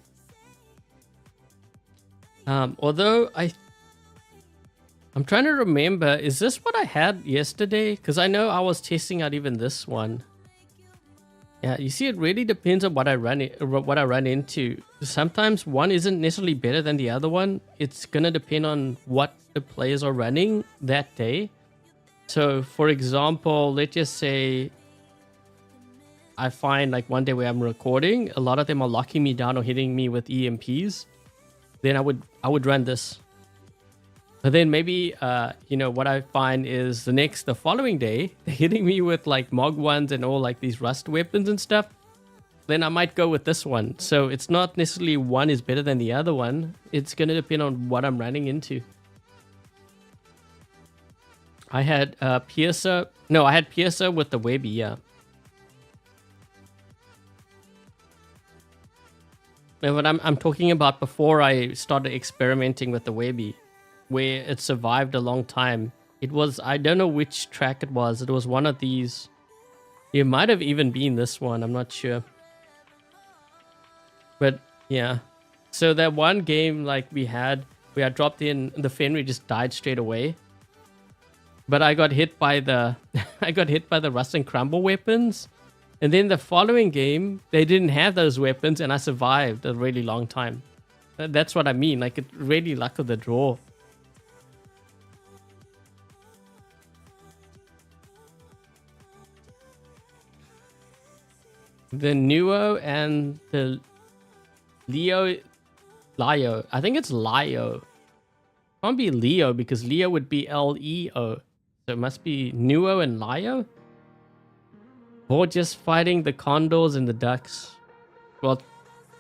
Although I'm trying to remember, is this what I had yesterday? Because I know I was testing out even this one. Yeah, you see, it really depends on what I run into. Sometimes one isn't necessarily better than the other one. It's gonna depend on what the players are running that day. So, for example, let's just say I find like one day where I'm recording, a lot of them are locking me down or hitting me with EMPs. Then I would run this. But then maybe what I find is the following day, they're hitting me with like Mog ones and all like these rust weapons and stuff. Then I might go with this one. So it's not necessarily one is better than the other one. It's gonna depend on what I'm running into. I had Piercer. No, I had Piercer with the Webby, yeah. And what I'm talking about before I started experimenting with the Webby, where it survived a long time. It was, I don't know which track it was. It was one of these. It might have even been this one. I'm not sure. But yeah. So that one game like we had, where I dropped in, the Fenrir just died straight away. But I got hit by the Rust and Crumble weapons. And then the following game, they didn't have those weapons, and I survived a really long time. That's what I mean. Like, it really luck of the draw. The Nuo and the Lio. I think it's Lio. Can't be Leo because Leo would be Leo. So it must be Nuo and Lio. Or just fighting the condors and the ducks. Well,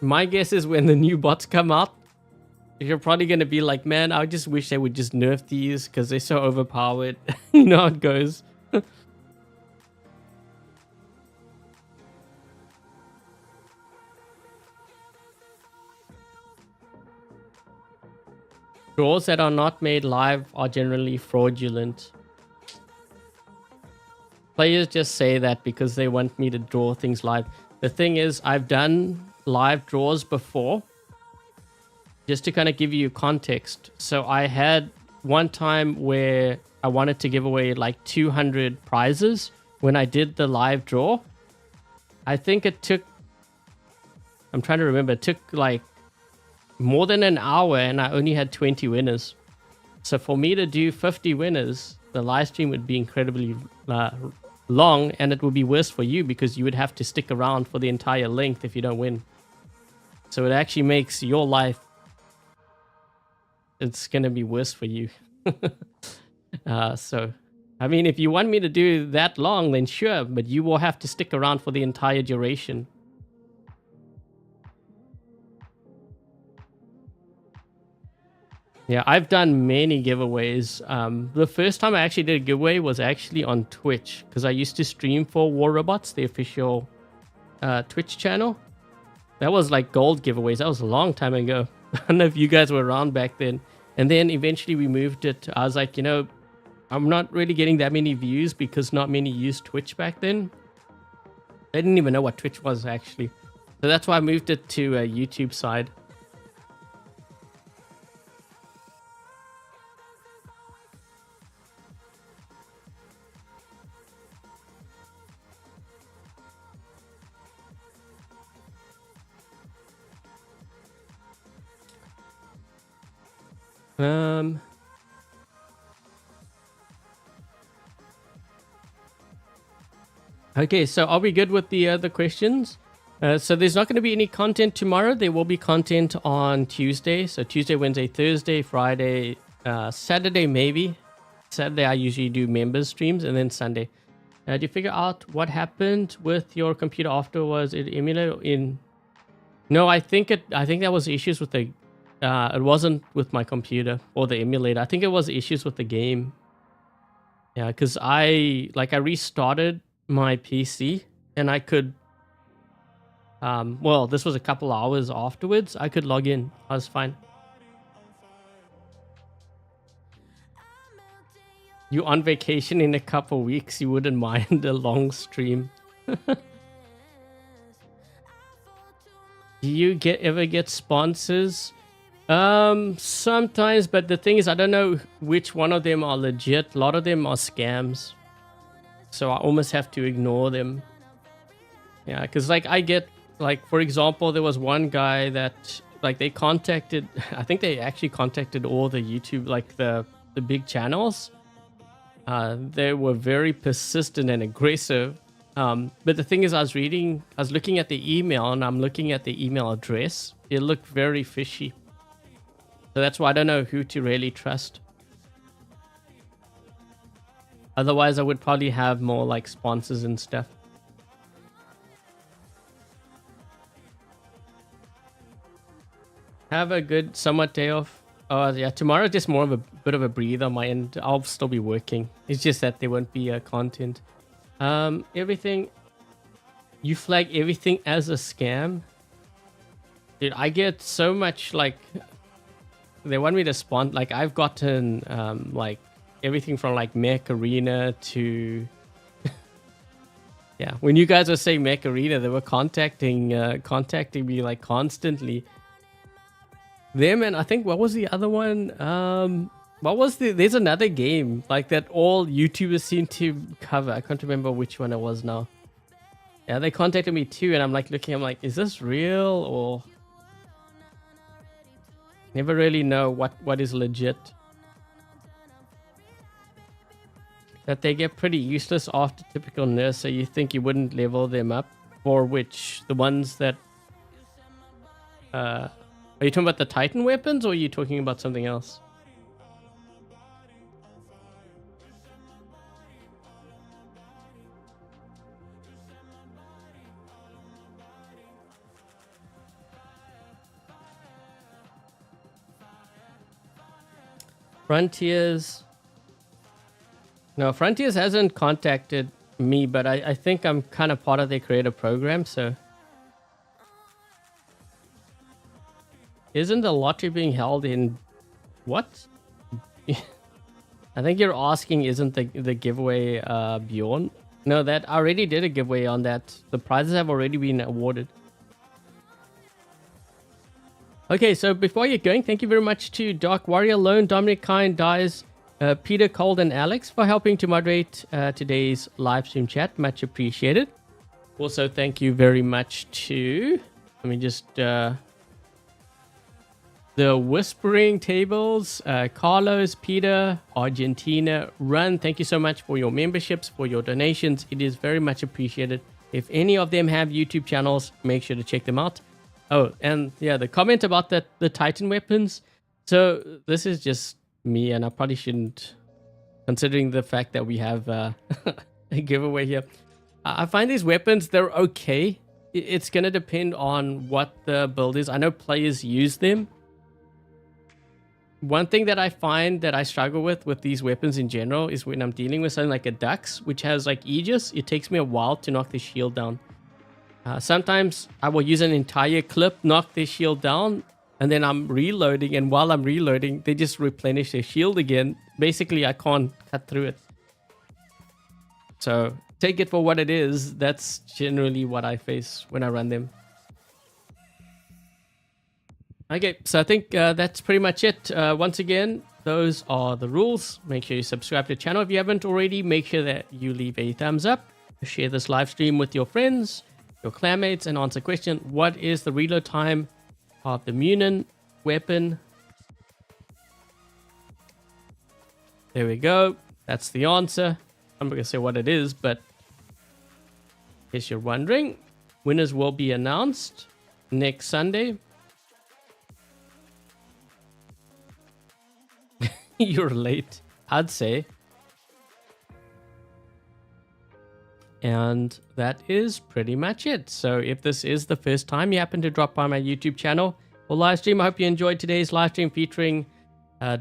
my guess is when the new bots come out, you're probably going to be like, man, I just wish they would just nerf these because they're so overpowered. You know how it goes. Draws that are not made live are generally fraudulent. Players just say that because they want me to draw things live. The thing is, I've done live draws before. Just to kind of give you context. So I had one time where I wanted to give away like 200 prizes when I did the live draw. I think it took, I'm trying to remember, it took like more than an hour and I only had 20 winners. So for me to do 50 winners, the live stream would be incredibly long, and it would be worse for you because you would have to stick around for the entire length if you don't win. So it actually makes your life, it's going to be worse for you. So, I mean, if you want me to do that long, then sure, but you will have to stick around for the entire duration. Yeah, I've done many giveaways. The first time I actually did a giveaway was actually on Twitch because I used to stream for War Robots, the official Twitch channel. That was like gold giveaways. That was a long time ago. I don't know if you guys were around back then. And then eventually we moved it. I was like, I'm not really getting that many views because not many used Twitch back then. They didn't even know what Twitch was actually. So that's why I moved it to a YouTube side. Okay, so are we good with the other questions? So there's not going to be any content tomorrow. There will be content on Tuesday. So Tuesday, Wednesday, Thursday, Friday, Saturday maybe. Saturday I usually do members streams, and then Sunday. Did you figure out what happened with your computer afterwards? It emulated in? No, I think that was issues with the. It wasn't with my computer or the emulator. I think it was issues with the game. Yeah, because I restarted my PC and I could Well, this was a couple hours afterwards. I could log in. I was fine. You on vacation in a couple weeks, you wouldn't mind a long stream. Do you ever get sponsors? Sometimes, but the thing is, I don't know which one of them are legit. A lot of them are scams. So I almost have to ignore them. Yeah, because like I get, like, for example, there was one guy that, like, they contacted, I think they actually contacted all the YouTube, like the big channels. They were very persistent and aggressive. But the thing is, I was looking at the email, and I'm looking at the email address. It looked very fishy. So that's why I don't know who to really trust. Otherwise, I would probably have more like sponsors and stuff. Have a good somewhat day off. Oh yeah, tomorrow just more of a bit of a breather on my end. I'll still be working. It's just that there won't be content. Everything. You flag everything as a scam. Dude, I get so much, like, they want me to spawn, like, I've gotten like everything from like Mech Arena to yeah, when you guys were saying Mech Arena, they were contacting me like constantly. Them, and I think, what was the other one? What was there's another game like that all YouTubers seem to cover. I can't remember which one it was now. Yeah, they contacted me too, and I'm like looking, I'm like, is this real? Or never really know what is legit. That they get pretty useless after typical nurse, so you think you wouldn't level them up. For which, the ones that are you talking about the Titan weapons, or are you talking about something else? Frontiers. No, Frontiers hasn't contacted me, but I think I'm kind of part of their creative program, so. Isn't the lottery being held in what? I think you're asking, isn't the giveaway Bjorn? No, that I already did a giveaway on that. The prizes have already been awarded. Okay, so before you're going, thank you very much to Dark Warrior, Lone, Dominic, Kind, Dies, Peter, Cold, and Alex for helping to moderate today's live stream chat. Much appreciated. Also, thank you very much to, let me just, the Whispering Tables, Carlos, Peter, Argentina, Run. Thank you so much for your memberships, for your donations. It is very much appreciated. If any of them have YouTube channels, make sure to check them out. Oh, and yeah, the comment about the Titan weapons. So this is just me, and I probably shouldn't, considering the fact that we have a giveaway here. I find these weapons, they're okay. It's going to depend on what the build is. I know players use them. One thing that I find that I struggle with these weapons in general is when I'm dealing with something like a Dux, which has like Aegis, it takes me a while to knock the shield down. Sometimes I will use an entire clip, knock their shield down, and then I'm reloading, and while I'm reloading, they just replenish their shield again. Basically, I can't cut through it. So take it for what it is. That's generally what I face when I run them. Okay, so I think that's pretty much it. Once again, those are the rules. Make sure you subscribe to the channel if you haven't already. Make sure that you leave a thumbs up. Share this live stream with your friends, your clanmates, and answer question. What is the reload time of the Muninn weapon? There we go. That's the answer. I'm not going to say what it is, but in case you're wondering, winners will be announced next Sunday. You're late, I'd say. And that is pretty much it. So if this is the first time you happen to drop by my YouTube channel or live stream, I hope you enjoyed today's live stream featuring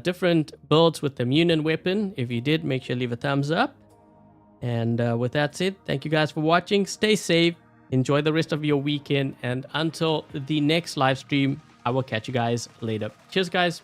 different builds with the Muninn weapon. If you did, make sure to leave a thumbs up. And with that said, thank you guys for watching. Stay safe. Enjoy the rest of your weekend. And until the next live stream, I will catch you guys later. Cheers, guys.